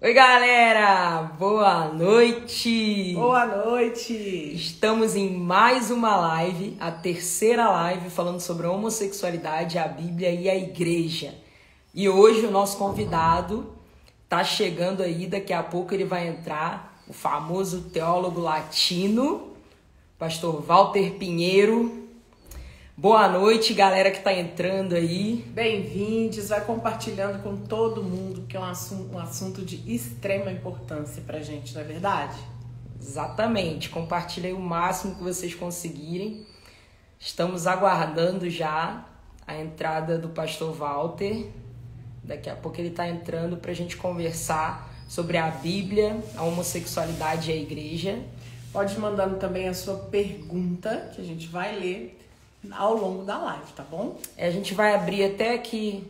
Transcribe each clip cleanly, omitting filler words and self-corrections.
Oi, galera! Boa noite! Boa noite! Estamos em mais uma live, a terceira live falando sobre a homossexualidade, a Bíblia e a Igreja. E hoje o nosso convidado tá chegando aí, daqui a pouco ele vai entrar, o famoso teólogo latino, pastor Walter Pinheiro. Boa noite, galera que tá entrando aí. Bem-vindos, vai compartilhando com todo mundo, que é um assunto de extrema importância pra gente, não é verdade? Exatamente, compartilhem o máximo que vocês conseguirem. Estamos aguardando já a entrada do pastor Walter. Daqui a pouco ele está entrando para a gente conversar sobre a Bíblia, a homossexualidade e a igreja. Pode ir mandando também a sua pergunta, que a gente vai ler ao longo da live, tá bom? A gente vai abrir até aqui.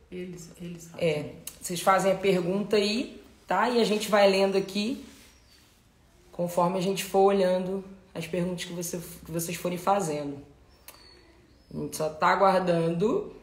Eles fazem. Vocês fazem a pergunta aí, tá? E a gente vai lendo aqui, conforme a gente for olhando as perguntas que vocês forem fazendo. A gente só tá aguardando.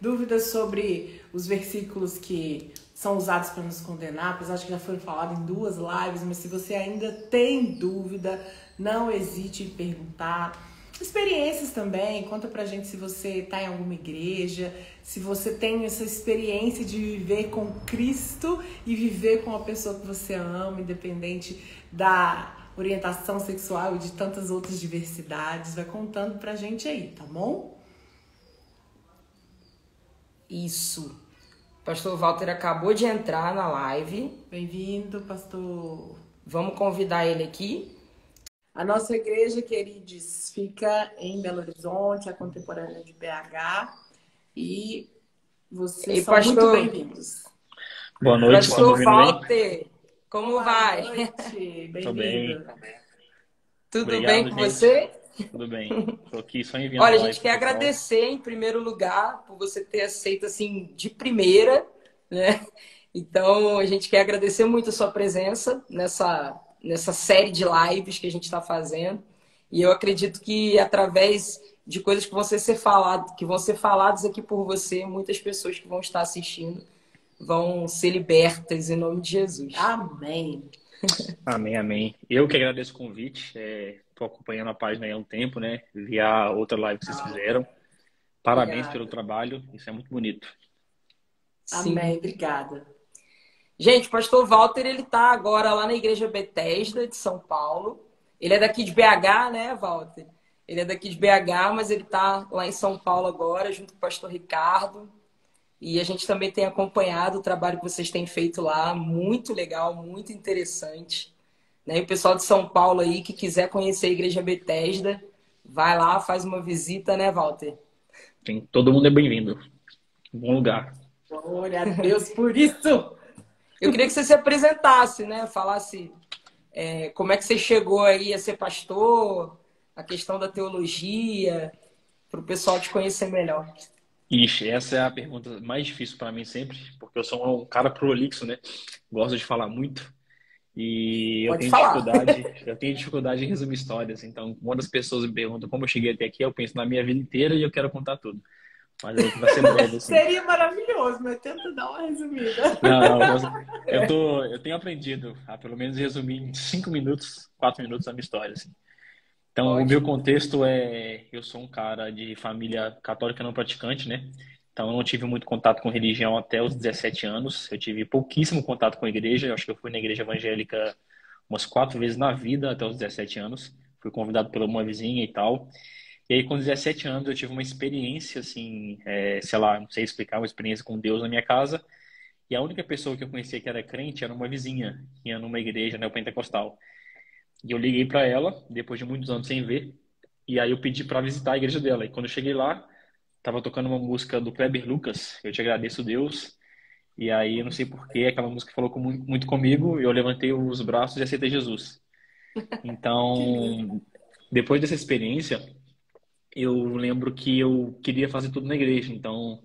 Dúvidas sobre os versículos que são usados para nos condenar, apesar de que já foram falados em 2 lives, mas se você ainda tem dúvida, não hesite em perguntar. Experiências também, conta pra gente se você tá em alguma igreja, se você tem essa experiência de viver com Cristo e viver com a pessoa que você ama, independente da orientação sexual e de tantas outras diversidades. Vai contando pra gente aí, tá bom? Isso. O pastor Walter acabou de entrar na live. Bem-vindo, pastor. Vamos convidar ele aqui. A nossa igreja, queridos, fica em Belo Horizonte, a contemporânea de BH. E vocês são muito bem-vindos. Boa noite, pastor Walter, como vai? Boa noite, Tô bem. bem-vindo. Tudo Obrigado, bem com gente. você? Tudo bem. Tô aqui só enviando Olha, a a gente live quer pro pessoal. agradecer em primeiro lugar por você ter aceito assim de primeira, né? Então, a gente quer agradecer muito a sua presença nessa série de lives que a gente está fazendo. E eu acredito que através de coisas que vão ser faladas aqui por você, muitas pessoas que vão estar assistindo vão ser libertas em nome de Jesus. Amém. Amém, amém. Eu que agradeço o convite. Tô acompanhando a página aí há um tempo, né? Vi a outra live que vocês fizeram. Parabéns Obrigada. pelo trabalho. Isso é muito bonito. Sim. Amém, obrigada. Gente, o pastor Walter, ele tá agora lá na Igreja Betesda de São Paulo. Ele é daqui de BH, né, Walter? Ele é daqui de BH, mas ele tá lá em São Paulo agora, junto com o pastor Ricardo. E a gente também tem acompanhado o trabalho que vocês têm feito lá, muito legal, muito interessante. Né? E o pessoal de São Paulo aí que quiser conhecer a Igreja Betesda, vai lá, faz uma visita, né, Walter? Todo mundo é bem-vindo. Bom lugar. Glória a Deus por isso. Eu queria que você se apresentasse, né? Falasse como é que você chegou aí a ser pastor, a questão da teologia, para o pessoal te conhecer melhor. Ixi, essa é a pergunta mais difícil para mim sempre, porque eu sou um cara prolixo, né? Gosto de falar muito. E Pode falar. eu tenho dificuldade em resumir histórias. Então, quando as pessoas me perguntam como eu cheguei até aqui, eu penso na minha vida inteira e eu quero contar tudo. Mas vai ser breve, assim. Seria maravilhoso, mas tenta dar uma resumida. Não, eu tenho aprendido a pelo menos resumir em 5 minutos, 4 minutos a minha história, assim. Então, o meu contexto eu sou um cara de família católica não praticante, né? Então, eu não tive muito contato com religião até os 17 anos. Eu tive pouquíssimo contato com a igreja. Eu acho que eu fui na igreja evangélica umas 4 vezes na vida até os 17 anos. Fui convidado pela uma vizinha e tal. E aí, com 17 anos, eu tive uma experiência, assim, sei lá, não sei explicar, uma experiência com Deus na minha casa. E a única pessoa que eu conhecia que era crente era uma vizinha, que ia numa igreja neopentecostal. E eu liguei para ela, depois de muitos anos sem ver, e aí eu pedi para visitar a igreja dela. E quando eu cheguei lá, tava tocando uma música do Kleber Lucas, Eu Te Agradeço, Deus. E aí, eu não sei por que aquela música falou muito comigo, eu levantei os braços e aceitei Jesus. Então, depois dessa experiência, eu lembro que eu queria fazer tudo na igreja. Então,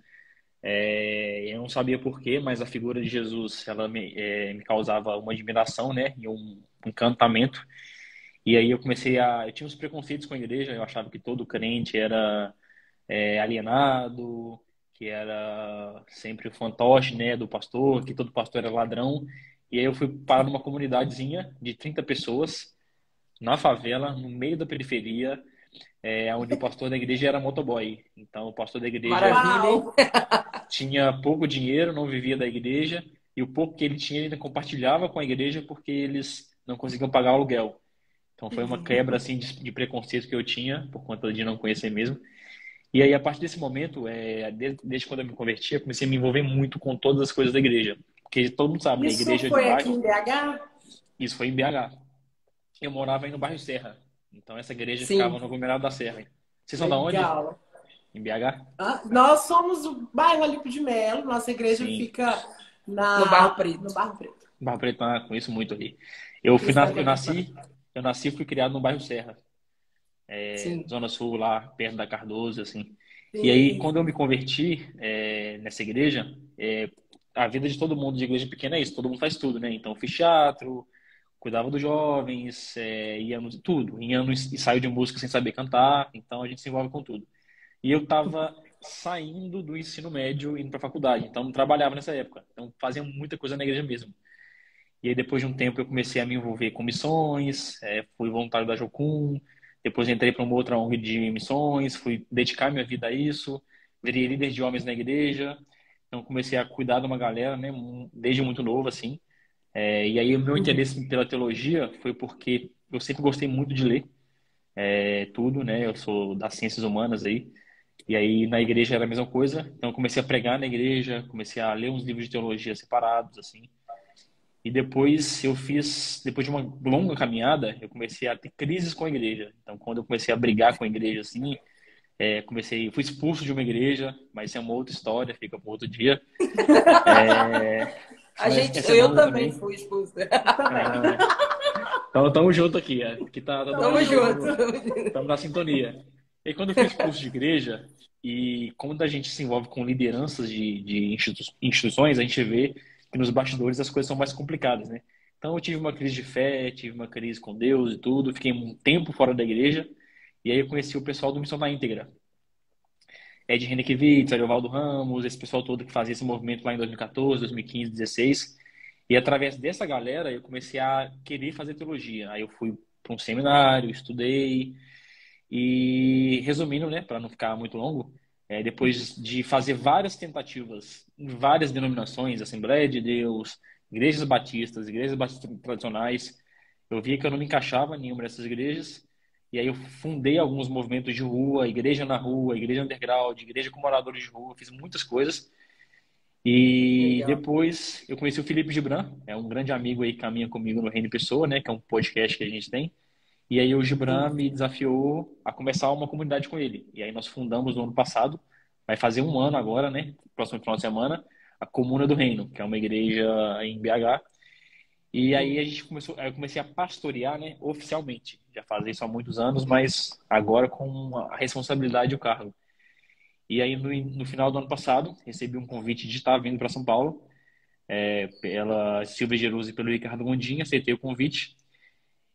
eu não sabia por quê, mas a figura de Jesus, ela me causava uma admiração, né? E um encantamento. E aí eu tinha uns preconceitos com a igreja, eu achava que todo crente era alienado, que era sempre o fantoche, né, do pastor, que todo pastor era ladrão. E aí eu fui parar numa comunidadezinha de 30 pessoas, na favela, no meio da periferia, onde o pastor da igreja era motoboy. Então, o pastor da igreja Maravilha, hein? Uau! tinha pouco dinheiro, não vivia da igreja, e o pouco que ele tinha, ele ainda compartilhava com a igreja porque eles não conseguiam pagar o aluguel. Então, foi uma quebra, assim, de preconceito que eu tinha, por conta de não conhecer mesmo. E aí, a partir desse momento, desde quando eu me converti, eu comecei a me envolver muito com todas as coisas da igreja. Porque todo mundo sabe, né? Isso Igreja de foi aqui bairro, em BH? isso foi em BH. Eu morava aí no bairro Serra. Então, essa igreja ficava Sim, no aglomerado da Serra. Vocês são da onde? Legal. Em BH? Nós somos o bairro Olímpio de Melo, nossa igreja Sim. fica no Barro no Preto. Barro Preto. Barra Preta, conheço muito ali. Eu fui, Cristão eu Contemporâneo. nasci e fui criado no bairro Serra, Sim, Zona Sul, lá perto da Cardoso, assim. E aí, Sim. quando eu me converti, nessa igreja, a vida de todo mundo de igreja pequena é isso, todo mundo faz tudo, né? Então, eu fiz teatro, cuidava dos jovens, ia no, tudo, ia no ensaio de música sem saber cantar, então a gente se envolve com tudo. E eu estava saindo do ensino médio, indo para a faculdade, então não trabalhava nessa época, então fazia muita coisa na igreja mesmo. E aí, depois de um tempo, eu comecei a me envolver com missões, fui voluntário da Jocum, depois entrei para uma outra ONG de missões, fui dedicar minha vida a isso, virei líder de homens na igreja, então comecei a cuidar de uma galera, né, desde muito novo, assim. E aí, o meu interesse pela teologia foi porque eu sempre gostei muito de ler, tudo, né, eu sou das ciências humanas aí, e aí na igreja era a mesma coisa, então eu comecei a pregar na igreja, comecei a ler uns livros de teologia separados, assim. E depois depois de uma longa caminhada, eu comecei a ter crises com a igreja. Então, quando eu comecei a brigar com a igreja, assim, fui expulso de uma igreja, mas isso é uma outra história, fica para outro dia. Mas essa é eu longa também também. fui expulsa. Eu também. Ah, então, tamo junto aqui, que Tamo Tamo junto. junto. estamos na sintonia. E quando eu fui expulso de igreja, e quando a gente se envolve com lideranças de instituições, a gente vê que nos bastidores as coisas são mais complicadas, né? Então eu tive uma crise de fé, tive uma crise com Deus e tudo, fiquei um tempo fora da igreja, e aí eu conheci o pessoal do Missão da Íntegra. Ed Renekiewicz, Ariovaldo Ramos, esse pessoal todo que fazia esse movimento lá em 2014, 2015, 2016. E através dessa galera eu comecei a querer fazer teologia. Aí eu fui para um seminário, estudei, e resumindo, né, para não ficar muito longo, depois de fazer várias tentativas em várias denominações, Assembleia de Deus, igrejas batistas tradicionais, eu via que eu não me encaixava em nenhuma dessas igrejas. E aí eu fundei alguns movimentos de rua, igreja underground, igreja com moradores de rua, fiz muitas coisas. E Legal. depois eu conheci o Felipe Gibran, é um grande amigo aí que caminha comigo no Reino Pessoa, né, que é um podcast que a gente tem. E aí o Gibran me desafiou a começar uma comunidade com ele. E aí nós fundamos no ano passado, vai fazer um ano agora, né? Próximo final de semana, a Comuna do Reino, que é uma igreja em BH. E aí eu comecei a pastorear, né, oficialmente. Já fazia isso há muitos anos, mas agora com a responsabilidade e o cargo. E aí no final do ano passado, recebi um convite de estar vindo para São Paulo, pela Silvia Geruzi e pelo Ricardo Gondim, aceitei o convite.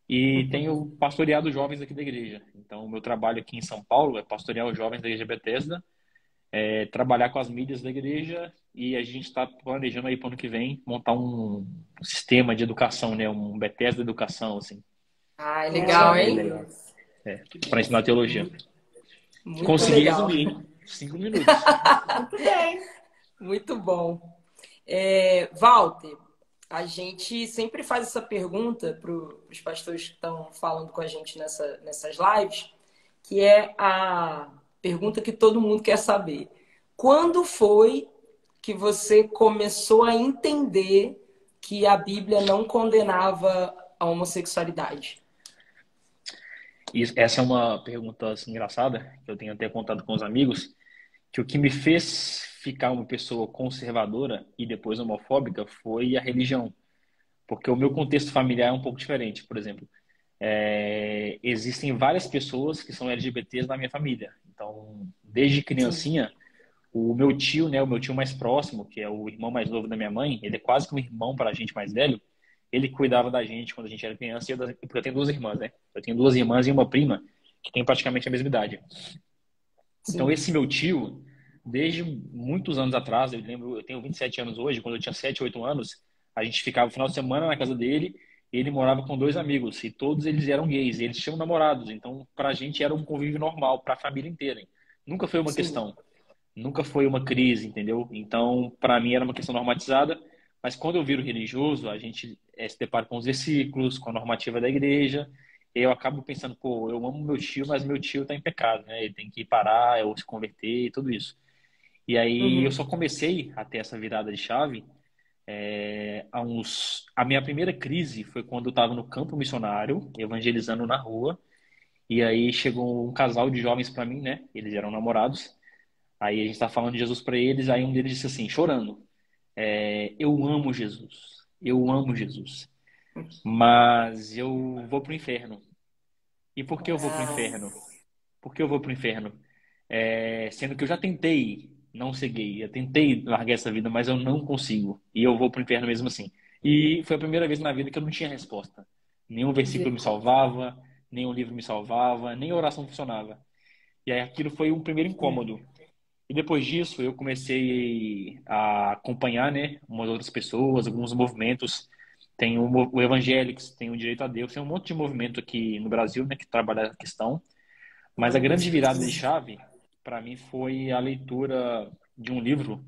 E tenho pastoreado os jovens aqui da igreja. Então, o meu trabalho aqui em São Paulo é pastorear os jovens da igreja Bethesda, trabalhar com as mídias da igreja, e a gente está planejando aí para o ano que vem montar um sistema de educação, né? Um Bethesda Educação, assim. Ai, Essa é a legal, minha hein? ideia. Para ensinar teologia. Muito Consegui legal. resumir, hein? 5 minutos. Muito bem. Muito bom. Walter, a gente sempre faz essa pergunta para os pastores que estão falando com a gente nessas lives, que é a pergunta que todo mundo quer saber. Quando foi que você começou a entender que a Bíblia não condenava a homossexualidade? Essa é uma pergunta assim, engraçada, que eu tenho até contado com os amigos, que o que me fez ficar uma pessoa conservadora e depois homofóbica foi a religião. Porque o meu contexto familiar é um pouco diferente. Por exemplo, existem várias pessoas que são LGBTs na minha família. Então, desde Sim. criancinha, o meu tio, né, o meu tio mais próximo, que é o irmão mais novo da minha mãe, ele é quase que um irmão para a gente mais velho. Ele cuidava da gente quando a gente era criança, porque eu tenho duas irmãs, né? Eu tenho duas irmãs e uma prima que tem praticamente a mesma idade. Então, Sim. esse meu tio, desde muitos anos atrás, eu lembro, eu tenho 27 anos hoje, quando eu tinha 7, 8 anos, a gente ficava o final de semana na casa dele, e ele morava com dois amigos, e todos eles eram gays, e eles tinham namorados, então pra gente era um convívio normal, pra família inteira. Nunca foi uma Sim. questão, nunca foi uma crise, entendeu? Então, pra mim era uma questão normatizada, mas quando eu viro religioso, a gente se depara com os versículos, com a normativa da igreja, e eu acabo pensando, pô, eu amo meu tio, mas meu tio tá em pecado, né? Ele tem que parar, ou se converter e tudo isso. E aí eu Uhum. só comecei a ter essa virada de chave A minha primeira crise foi quando eu estava no campo missionário, evangelizando na rua. E aí chegou um casal de jovens para mim, né? Eles eram namorados. Aí a gente estava falando de Jesus para eles. Aí um deles disse assim, chorando: eu amo Jesus, eu amo Jesus, mas eu vou pro inferno. E por que eu vou pro inferno? Nossa. Por que eu vou pro inferno? Sendo que eu já tentei não ser gay, eu tentei largar essa vida, mas eu não consigo. E eu vou pro inferno mesmo assim. E foi a primeira vez na vida que eu não tinha resposta. Nenhum versículo me Misericórdia. salvava, nenhum livro me salvava, nem oração funcionava. E aí aquilo foi um primeiro incômodo. E depois disso eu comecei a acompanhar, né, umas outras pessoas, alguns movimentos. Tem o Evangélicos, tem o Direito a Deus, tem um monte de movimento aqui no Brasil, né, que trabalha a questão. Mas a Glória a grande virada de Deus. chave, para mim, foi a leitura de um livro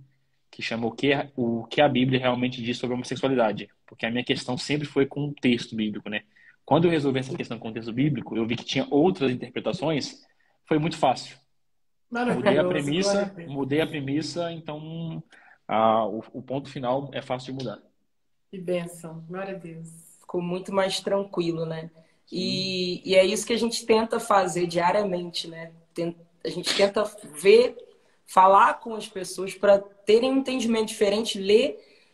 que chama o que a Bíblia realmente diz sobre a homossexualidade. Porque a minha questão sempre foi com o texto bíblico, né? Quando eu resolvi essa questão com o texto bíblico, eu vi que tinha outras interpretações, foi muito fácil. Maravilhoso, glória a Deus. Mudei a premissa, então o ponto final é fácil de mudar. Que bênção, glória a Deus. Ficou muito mais tranquilo, né? Sim, E é isso que a gente tenta fazer diariamente, né? A gente tenta ver, falar com as pessoas para terem um entendimento diferente,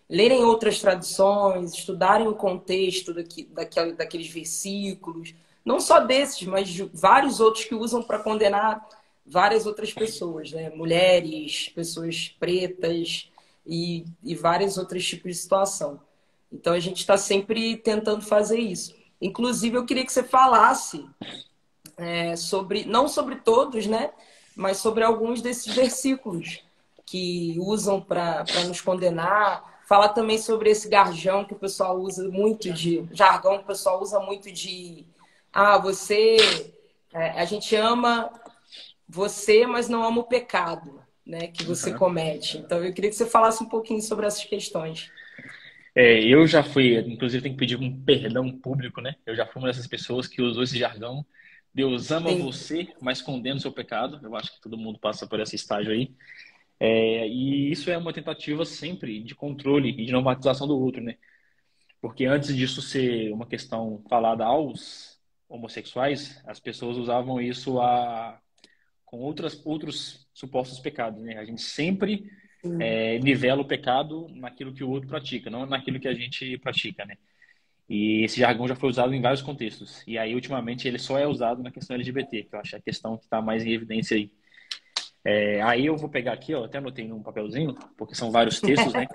lerem outras traduções, estudarem o contexto daqueles versículos, não só desses, mas de vários outros que usam para condenar várias outras pessoas, né? Mulheres, pessoas pretas e vários outros tipos de situação. Então a gente está sempre tentando fazer isso. Inclusive, eu queria que você falasse sobre, não sobre todos, né? Mas sobre alguns desses versículos que usam para nos condenar. Falar também sobre esse garjão que o pessoal usa muito de. Jargão que o pessoal usa muito de. Ah, você. A gente ama você, mas não ama o pecado, né? Que você uhum. comete. Então eu queria que você falasse um pouquinho sobre essas questões. Eu já fui, inclusive tem que pedir um perdão público, né? Eu já fui uma dessas pessoas que usou esse jargão. Deus ama Sim. você, mas condena o seu pecado. Eu acho que todo mundo passa por esse estágio aí. E isso é uma tentativa sempre de controle e de normatização do outro, né? Porque antes disso ser uma questão falada aos homossexuais, as pessoas usavam isso com outros supostos pecados, né? A gente sempre nivela o pecado naquilo que o outro pratica, não naquilo que a gente pratica, né? E esse jargão já foi usado em vários contextos. E aí, ultimamente, ele só é usado na questão LGBT, que eu acho a questão que está mais em evidência aí. Aí eu vou pegar aqui, ó, até anotei num papelzinho, porque são vários textos, né?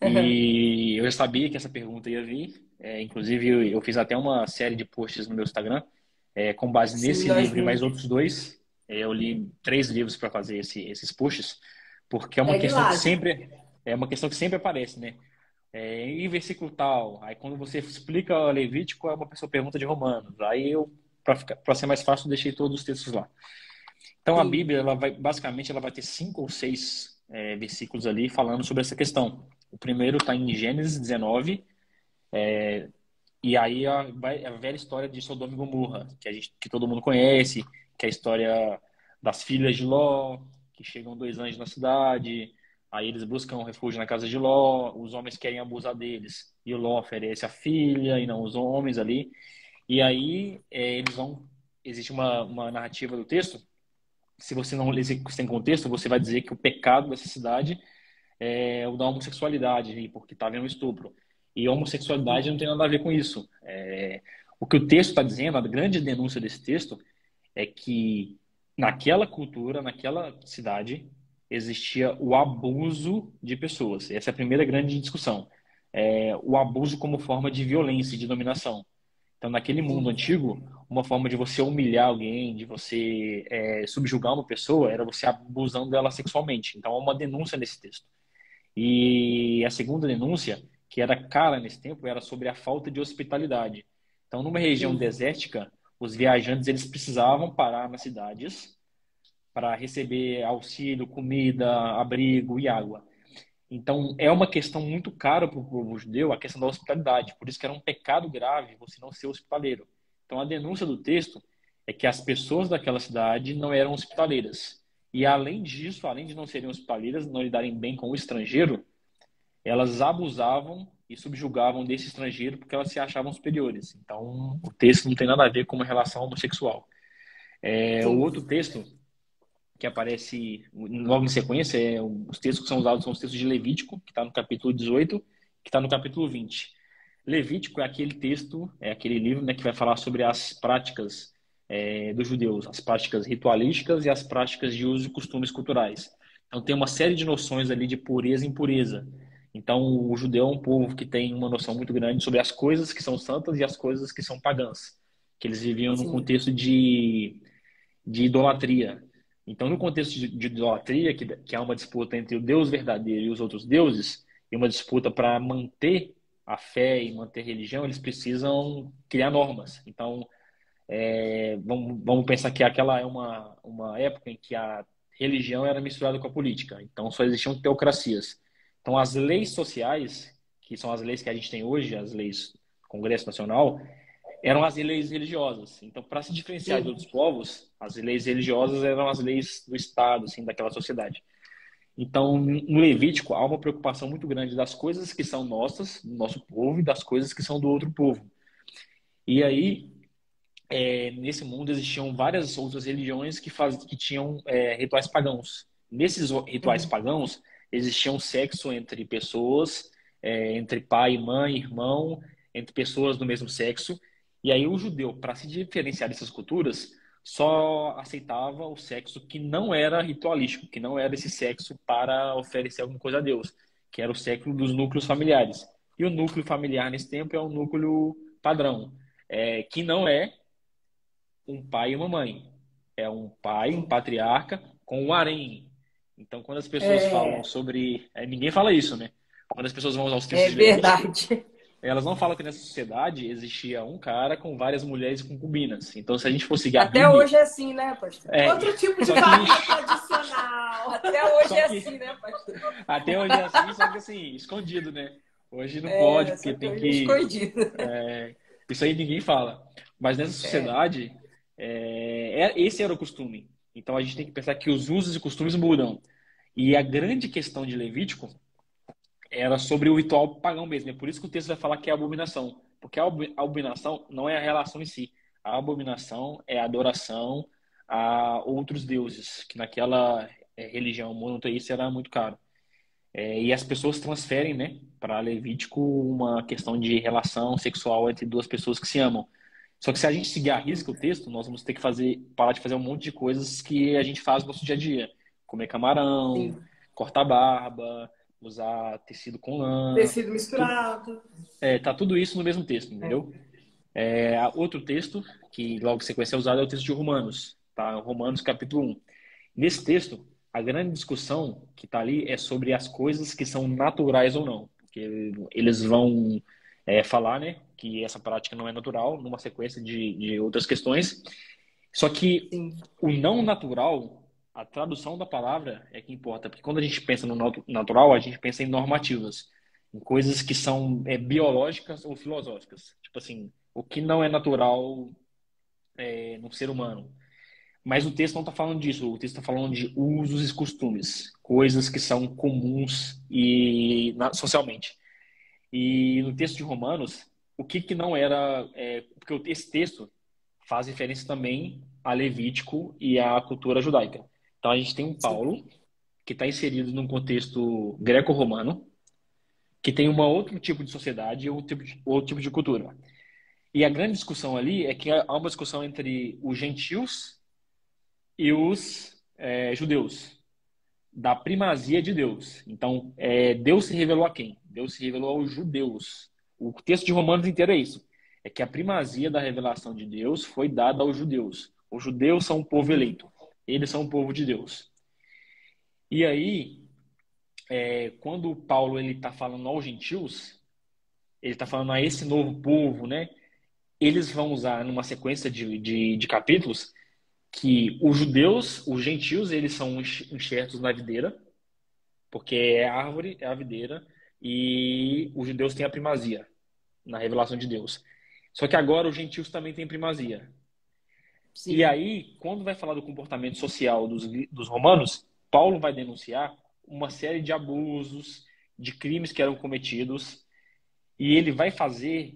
E eu já sabia que essa pergunta ia vir. Inclusive, eu fiz até uma série de posts no meu Instagram, com base Sim, nesse nós livro e mais vimos. outros dois. Eu li 3 livros para fazer esses posts, porque Segue lá, gente. é uma questão que sempre aparece, né? Em versículo tal. Aí quando você explica Levítico, uma pessoa pergunta de Romanos. Aí eu, para ser mais fácil, deixei todos os textos lá. Então a Sim. Bíblia, basicamente, ela vai ter 5 ou 6 versículos ali falando sobre essa questão. O primeiro está em Gênesis 19, e aí a velha história de Sodoma e Gomorra, que todo mundo conhece, que é a história das filhas de Ló, que chegam 2 anjos na cidade, aí eles buscam refúgio na casa de Ló, os homens querem abusar deles, e o Ló oferece a filha e não os homens ali, e aí existe uma narrativa do texto. Se você não lê isso sem contexto, você vai dizer que o pecado dessa cidade é o da homossexualidade, porque está havendo estupro. E a homossexualidade não tem nada a ver com isso. O que o texto está dizendo, a grande denúncia desse texto, é que naquela cultura, naquela cidade, existia o abuso de pessoas. Essa é a primeira grande discussão. O abuso como forma de violência e de dominação. Então, naquele mundo antigo, uma forma de você humilhar alguém, de você subjugar uma pessoa, era você abusando dela sexualmente. Então, há uma denúncia nesse texto. E a segunda denúncia, que era cara nesse tempo, era sobre a falta de hospitalidade. Então, numa região Sim. desértica, os viajantes eles precisavam parar nas cidades para receber auxílio, comida, abrigo e água. Então, é uma questão muito cara para o povo judeu, a questão da hospitalidade. Por isso que era um pecado grave você não ser hospitaleiro. Então, a denúncia do texto é que as pessoas daquela cidade não eram hospitaleiras. E, além disso, além de não serem hospitaleiras, não lidarem bem com o estrangeiro, elas abusavam e subjugavam desse estrangeiro porque elas se achavam superiores. Então, o texto não tem nada a ver com uma relação homossexual. O Sim. outro texto que aparece logo em sequência, os textos que são usados são os textos de Levítico, que está no capítulo 18, que está no capítulo 20. Levítico é aquele texto, é aquele livro, né, que vai falar sobre as práticas dos judeus, as práticas ritualísticas e as práticas de uso e costumes culturais. Então tem uma série de noções ali de pureza e impureza. Então o judeu é um povo que tem uma noção muito grande sobre as coisas que são santas e as coisas que são pagãs, que eles viviam num Sim. contexto de idolatria. Então, no contexto de idolatria, que há uma disputa entre o Deus verdadeiro e os outros deuses, e uma disputa para manter a fé e manter a religião, eles precisam criar normas. Então, vamos pensar que aquela é uma época em que a religião era misturada com a política. Então, só existiam teocracias. Então, as leis sociais, que são as leis que a gente tem hoje, as leis do Congresso Nacional, eram as leis religiosas. Então, para se diferenciar de Sim. outros povos, as leis religiosas eram as leis do Estado, assim, daquela sociedade. Então, no Levítico, há uma preocupação muito grande das coisas que são nossas, do nosso povo, e das coisas que são do outro povo. E aí, nesse mundo, existiam várias outras religiões que tinham rituais pagãos. Nesses rituais Uhum. pagãos, existia sexo entre pessoas, entre pai, mãe, irmão, entre pessoas do mesmo sexo. E aí o judeu, para se diferenciar dessas culturas, só aceitava o sexo que não era ritualístico, que não era esse sexo para oferecer alguma coisa a Deus, que era o sexo dos núcleos familiares. E o núcleo familiar nesse tempo é um núcleo padrão, que não é um pai e uma mãe. É um pai, um Sim. patriarca, com um harém. Então, quando as pessoas falam É, sobre. Ninguém fala isso, né? Quando as pessoas vão usar os textos É de Levítico, verdade. elas não falam que nessa sociedade existia um cara com várias mulheres e concubinas. Então, se a gente for seguir a Até Bíblia. hoje é assim, né, pastor? outro tipo de Só que. família tradicional. Até hoje Só é que. assim, né, pastor? Até hoje é assim, só que assim, escondido, né? Hoje não pode, Só porque que tem hoje é que. escondido. Isso aí ninguém fala. Mas nessa É, sociedade, esse era o costume. Então a gente tem que pensar que os usos e costumes mudam. E a grande questão de Levítico era sobre o ritual pagão mesmo. É por isso que o texto vai falar que é abominação. Porque a abominação não é a relação em si. A abominação é a adoração a outros deuses, que naquela religião monoteísta era muito caro. E as pessoas transferem, né, para Levítico uma questão de relação sexual entre duas pessoas que se amam. Só que se a gente seguir à risca o texto, nós vamos ter que parar de fazer um monte de coisas que a gente faz no nosso dia a dia. Comer camarão, sim. cortar barba, usar tecido com lã. Tecido Tudo, misturado. tá tudo isso no mesmo texto, entendeu? Outro texto que logo em sequência é usado é o texto de Romanos, tá? Romanos capítulo 1. Nesse texto, a grande discussão que está ali é sobre as coisas que são naturais ou não. Porque eles vão falar, né, que essa prática não é natural, numa sequência de outras questões. Só que Sim. o não natural, a tradução da palavra é que importa. Porque quando a gente pensa no natural, a gente pensa em normativas, em coisas que são biológicas ou filosóficas. Tipo assim, o que não é natural no ser humano. Mas o texto não está falando disso, o texto está falando de usos e costumes, coisas que são comuns socialmente. E no texto de Romanos, o que não era. Porque esse texto faz referência também a Levítico e à cultura judaica. Então a gente tem um Sim. Paulo, que está inserido num contexto greco-romano, que tem um outro tipo de sociedade e outro tipo de cultura. E a grande discussão ali é que há uma discussão entre os gentios e os judeus, da primazia de Deus. Então, Deus se revelou a quem? Deus se revelou aos judeus. O texto de Romanos inteiro é isso. é que a primazia da revelação de Deus foi dada aos judeus. Os judeus são um povo eleito. Eles são o povo de Deus. E aí, quando Paulo ele está falando aos gentios, ele está falando a esse novo povo, né? Eles vão usar numa sequência de capítulos que os judeus, os gentios, eles são enxertos na videira, porque é a árvore, é a videira, e os judeus têm a primazia na revelação de Deus. Só que agora os gentios também têm primazia. Sim. E aí, quando vai falar do comportamento social dos romanos, Paulo vai denunciar uma série de abusos, de crimes que eram cometidos, e ele vai fazer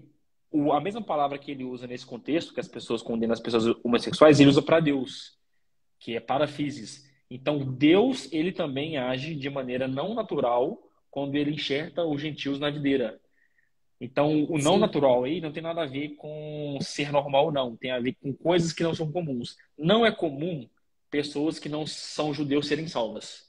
a mesma palavra que ele usa nesse contexto, que as pessoas condenam as pessoas homossexuais, ele usa para Deus, que é parafísis. Então, Deus, ele também age de maneira não natural quando ele enxerta os gentios na videira. Então, o não Sim. natural aí não tem nada a ver com ser normal ou não. Tem a ver com coisas que não são comuns. Não é comum pessoas que não são judeus serem salvas.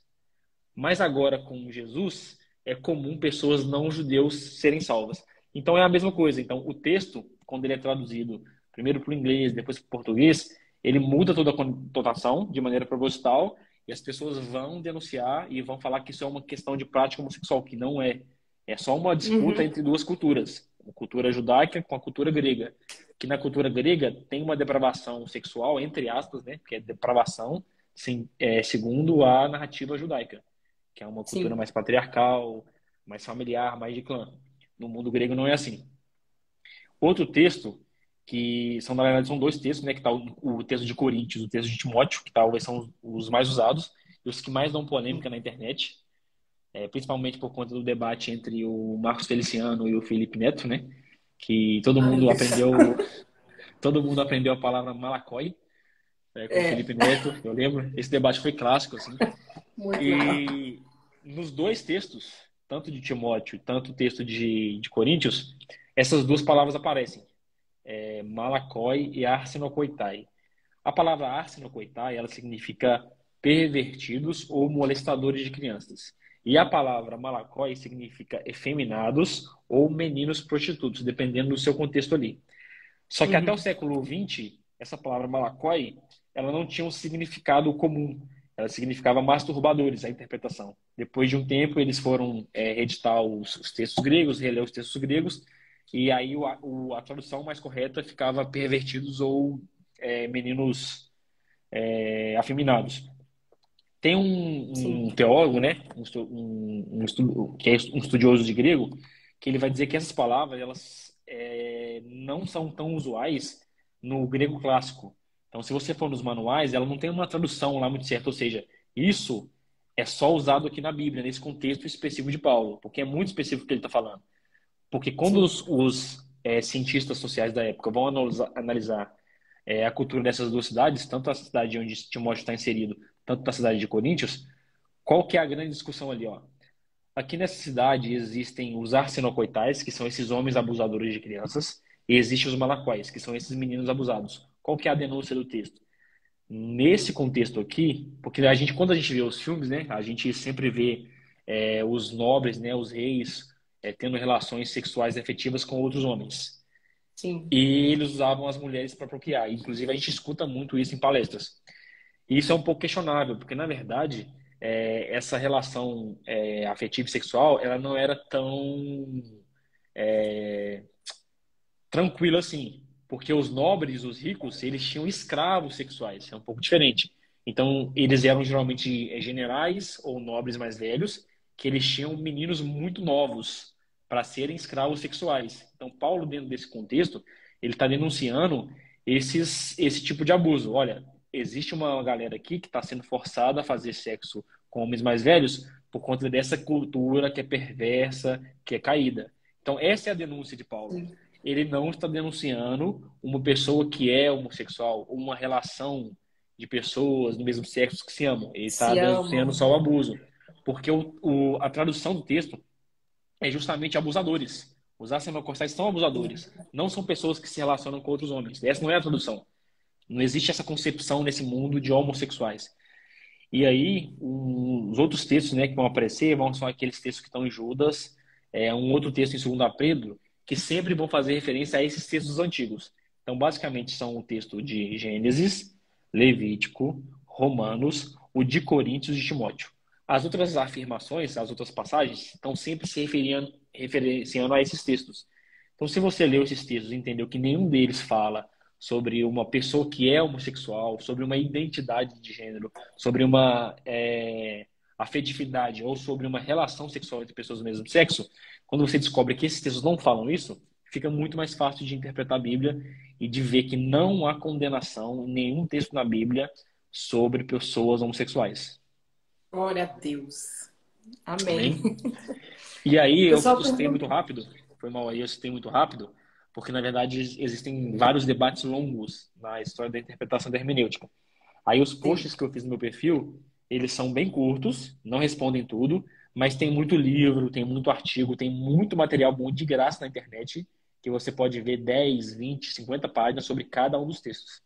Mas agora, com Jesus, é comum pessoas não judeus serem salvas. Então, é a mesma coisa. Então, o texto, quando ele é traduzido primeiro para o inglês, depois para o português, ele muda toda a conotação de maneira proposital e as pessoas vão denunciar e vão falar que isso é uma questão de prática homossexual, que não é. É só uma disputa entre duas culturas, a cultura judaica com a cultura grega. Que na cultura grega tem uma depravação sexual, entre aspas, né? Que é depravação, sim, segundo a narrativa judaica, que é uma cultura Sim. mais patriarcal, mais familiar, mais de clã. No mundo grego não é assim. Outro texto, que são, na verdade, são dois textos, né? Que tá o texto de Coríntios, o texto de Timóteo, que talvez são os mais usados, e os que mais dão polêmica na internet. Principalmente por conta do debate entre o Marcos Feliciano e o Felipe Neto, né? Que todo mundo aprendeu a palavra malacói, com o Felipe Neto, eu lembro. Esse debate foi clássico, assim. Muito legal. E nos dois textos, tanto de Timóteo, tanto o texto de Coríntios, essas duas palavras aparecem, malacói e arsenokoitai. A palavra arsenokoitai, ela significa pervertidos ou molestadores de crianças. E a palavra malacói significa efeminados ou meninos prostitutos, dependendo do seu contexto ali. Só que até o século XX, essa palavra malacói, ela não tinha um significado comum. Ela significava masturbadores, a interpretação. Depois de um tempo, eles foram reeditar os textos gregos, reler os textos gregos, e aí a tradução mais correta ficava pervertidos ou meninos afeminados. Tem um teólogo, né, que é um estudioso de grego, que ele vai dizer que essas palavras elas não são tão usuais no grego clássico. Então, se você for nos manuais, ela não tem uma tradução lá muito certa, ou seja, isso é só usado aqui na Bíblia, nesse contexto específico de Paulo, porque é muito específico o que ele está falando. Porque quando os cientistas sociais da época vão analisar a cultura dessas duas cidades, tanto a cidade onde Timóteo está inserido, tanto da cidade de Coríntios, qual que é a grande discussão ali, ó? Aqui nessa cidade existem os arsenocoitais, que são esses homens abusadores de crianças, e existem os malacóis, que são esses meninos abusados. Qual que é a denúncia do texto? Nesse contexto aqui, porque quando a gente vê os filmes, né, a gente sempre vê os nobres, né, os reis, tendo relações sexuais efetivas com outros homens. Sim. E eles usavam as mulheres para procriar. Inclusive, a gente escuta muito isso em palestras. E isso é um pouco questionável, porque, na verdade, essa relação afetiva e sexual, ela não era tão tranquila assim. Porque os nobres, os ricos, eles tinham escravos sexuais. É um pouco diferente. Então, eles eram geralmente generais ou nobres mais velhos, que eles tinham meninos muito novos para serem escravos sexuais. Então, Paulo, dentro desse contexto, ele está denunciando esse tipo de abuso. Olha, existe uma galera aqui que está sendo forçada a fazer sexo com homens mais velhos por conta dessa cultura que é perversa, que é caída. Então, essa é a denúncia de Paulo. Sim. Ele não está denunciando uma pessoa que é homossexual, uma relação de pessoas do mesmo sexo que se amam. Ele está denunciando só o abuso. Porque a tradução do texto é justamente abusadores. Os arsenocoitais são abusadores. Não são pessoas que se relacionam com outros homens. Essa não é a tradução. Não existe essa concepção nesse mundo de homossexuais. E aí, os outros textos, né, que vão aparecer são aqueles textos que estão em Judas. Um outro texto em 2 Pedro, que sempre vão fazer referência a esses textos antigos. Então, basicamente, são o texto de Gênesis, Levítico, Romanos, o de Coríntios e de Timóteo. As outras afirmações, as outras passagens, estão sempre se referenciando a esses textos. Então, se você leu esses textos e entendeu que nenhum deles fala sobre uma pessoa que é homossexual, sobre uma identidade de gênero, sobre uma afetividade ou sobre uma relação sexual entre pessoas do mesmo sexo, quando você descobre que esses textos não falam isso, fica muito mais fácil de interpretar a Bíblia e de ver que não há condenação em nenhum texto na Bíblia sobre pessoas homossexuais. Glória a Deus. Amém. Amém? E aí, eu Pessoal, citei muito rápido, foi mal aí, eu citei muito rápido, porque na verdade existem vários debates longos na história da interpretação da hermenêutica. Aí os posts que eu fiz no meu perfil, eles são bem curtos, não respondem tudo, mas tem muito livro, tem muito artigo, tem muito material bom de graça na internet, que você pode ver 10, 20, 50 páginas sobre cada um dos textos.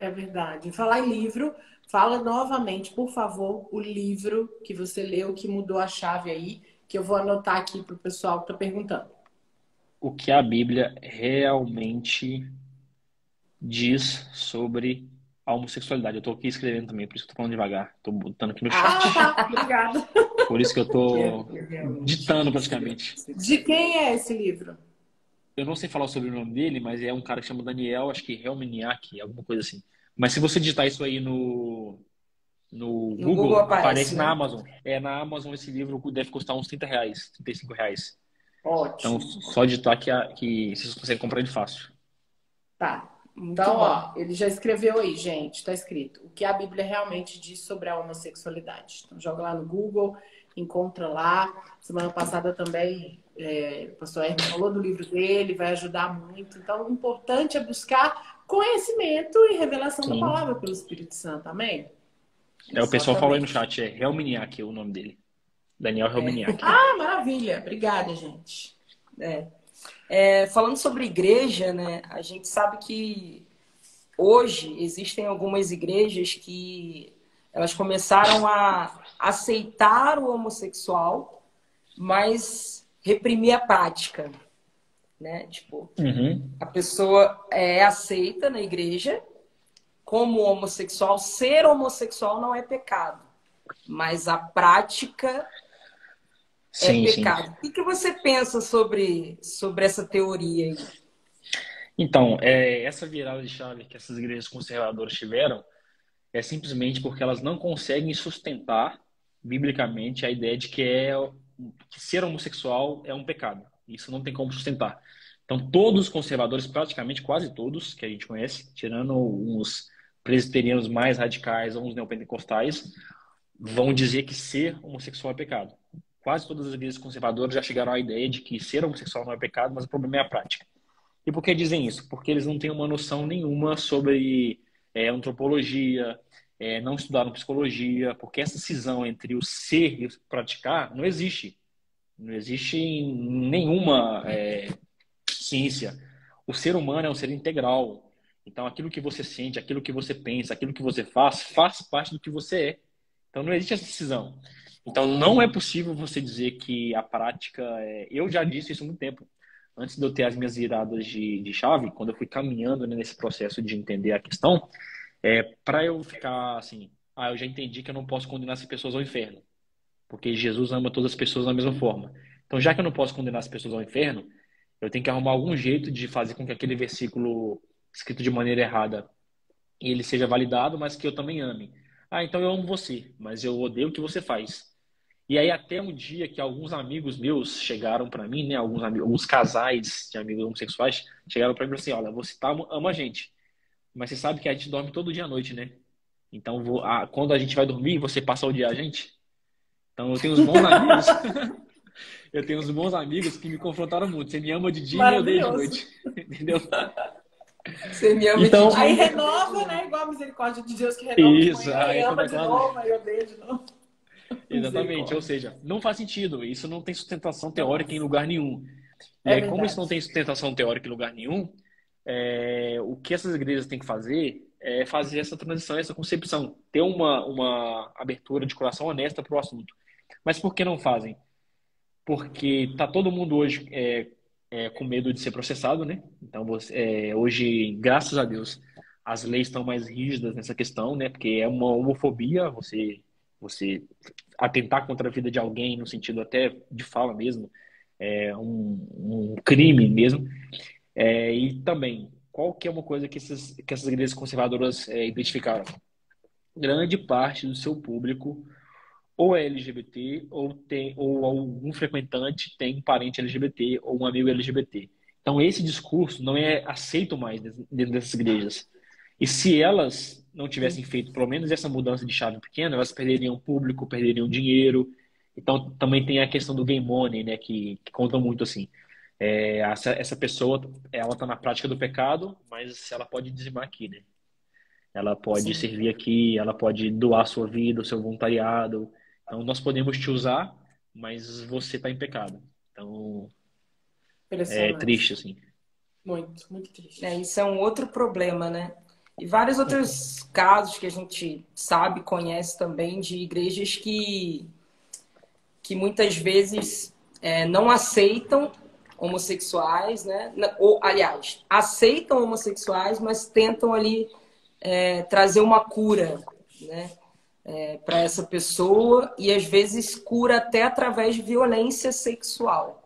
É verdade. Falar em livro, fala novamente, por favor, o livro que você leu, que mudou a chave aí, que eu vou anotar aqui para o pessoal que está perguntando. O que a Bíblia realmente diz sobre a homossexualidade. Eu estou aqui escrevendo também, por isso que eu estou falando devagar. Estou botando aqui no chat. Tá. Obrigada. Por isso que eu estou ditando praticamente. De quem é esse livro? Eu não sei falar sobre o nome dele, mas é um cara que chama Daniel, acho que Helminiak, alguma coisa assim. Mas se você digitar isso aí no Google, aparece né? na Amazon. Na Amazon esse livro deve custar uns R$30, R$35. Ótimo. Então, só digitar que vocês conseguem comprar ele fácil. Tá. Então, ó, ele já escreveu aí, gente. Tá escrito. O que a Bíblia realmente diz sobre a homossexualidade. Então, joga lá no Google, encontra lá. Semana passada também, o pastor Hermes falou do livro dele, vai ajudar muito. Então, o importante é buscar conhecimento e revelação da palavra pelo Espírito Santo. Amém? O pessoal falou aí no chat, Helminiak o nome dele. Daniel Helminiak. Ah, maravilha. Obrigada, gente. Falando sobre igreja, né? A gente sabe que hoje existem algumas igrejas que elas começaram a aceitar o homossexual, mas reprimir a prática, né? Tipo, a pessoa é aceita na igreja como homossexual. Ser homossexual não é pecado, mas a prática é pecado. Sim. O que você pensa sobre essa teoria aí? Então, essa virada de chave que essas igrejas conservadoras tiveram é simplesmente porque elas não conseguem sustentar biblicamente a ideia de que ser homossexual é um pecado. Isso não tem como sustentar. Então, todos os conservadores, praticamente quase todos que a gente conhece, tirando uns presbiterianos mais radicais ou uns neopentecostais, vão dizer que ser homossexual é pecado. Quase todas as igrejas conservadoras já chegaram à ideia de que ser homossexual não é pecado, mas o problema é a prática. E por que dizem isso? Porque eles não têm uma noção nenhuma sobre antropologia, não estudaram psicologia, porque essa cisão entre o ser e o praticar não existe. Não existe em nenhuma ciência. O ser humano é um ser integral. Então, aquilo que você sente, aquilo que você pensa, aquilo que você faz parte do que você é. Então, não existe essa cisão. Então, não é possível você dizer que a prática... Eu já disse isso há muito tempo. Antes de eu ter as minhas viradas de chave, quando eu fui caminhando nesse processo de entender a questão, para eu ficar assim... eu já entendi que eu não posso condenar as pessoas ao inferno. Porque Jesus ama todas as pessoas da mesma forma. Então, já que eu não posso condenar as pessoas ao inferno, eu tenho que arrumar algum jeito de fazer com que aquele versículo escrito de maneira errada ele seja validado, mas que eu também ame. Então eu amo você, mas eu odeio o que você faz. E aí até um dia que alguns amigos meus chegaram para mim, né, alguns casais de amigos homossexuais chegaram para mim e falaram assim, olha, você ama a gente, mas você sabe que a gente dorme todo dia à noite, né? Então quando a gente vai dormir, você passa a odiar a gente? Então eu tenho uns bons amigos, eu tenho uns bons amigos que me confrontaram muito. Você me ama de dia e eu odeio de noite, entendeu? Você me ama então, de dia. Aí renova, né? Igual a misericórdia de Deus que renova isso, de manhã, aí ama de novo, aí odeia de novo. Exatamente, ou seja, não faz sentido. Isso não tem sustentação teórica em lugar nenhum. E aí, como isso não tem sustentação teórica em lugar nenhum, o que essas igrejas têm que fazer é fazer essa transição, essa concepção, ter uma abertura de coração honesta para o assunto. Mas por que não fazem? Porque tá todo mundo hoje com medo de ser processado, né? Então, hoje, graças a Deus, as leis estão mais rígidas nessa questão, né? Porque é uma homofobia você atentar contra a vida de alguém, no sentido até de fala mesmo, é um crime mesmo. E também, qual que é uma coisa que essas igrejas conservadoras identificaram? Grande parte do seu público ou é LGBT ou algum frequentante tem um parente LGBT ou um amigo LGBT. Então esse discurso não é aceito mais dentro dessas igrejas. E se elas não tivessem feito pelo menos essa mudança de chave pequena, elas perderiam público, perderiam dinheiro. Então também tem a questão do game money, né, que conta muito assim. Essa pessoa, ela está na prática do pecado, mas ela pode dizimar aqui, né? Ela pode Sim, servir aqui, ela pode doar a sua vida, o seu voluntariado. Então, nós podemos te usar, mas você está em pecado. Então, é Impressionante. triste, assim. Muito, muito triste. isso é um outro problema, né? E vários outros casos que a gente sabe, conhece também, de igrejas que muitas vezes não aceitam homossexuais, né? Ou, aliás, aceitam homossexuais, mas tentam ali trazer uma cura, né? Para essa pessoa e às vezes cura até através de violência sexual,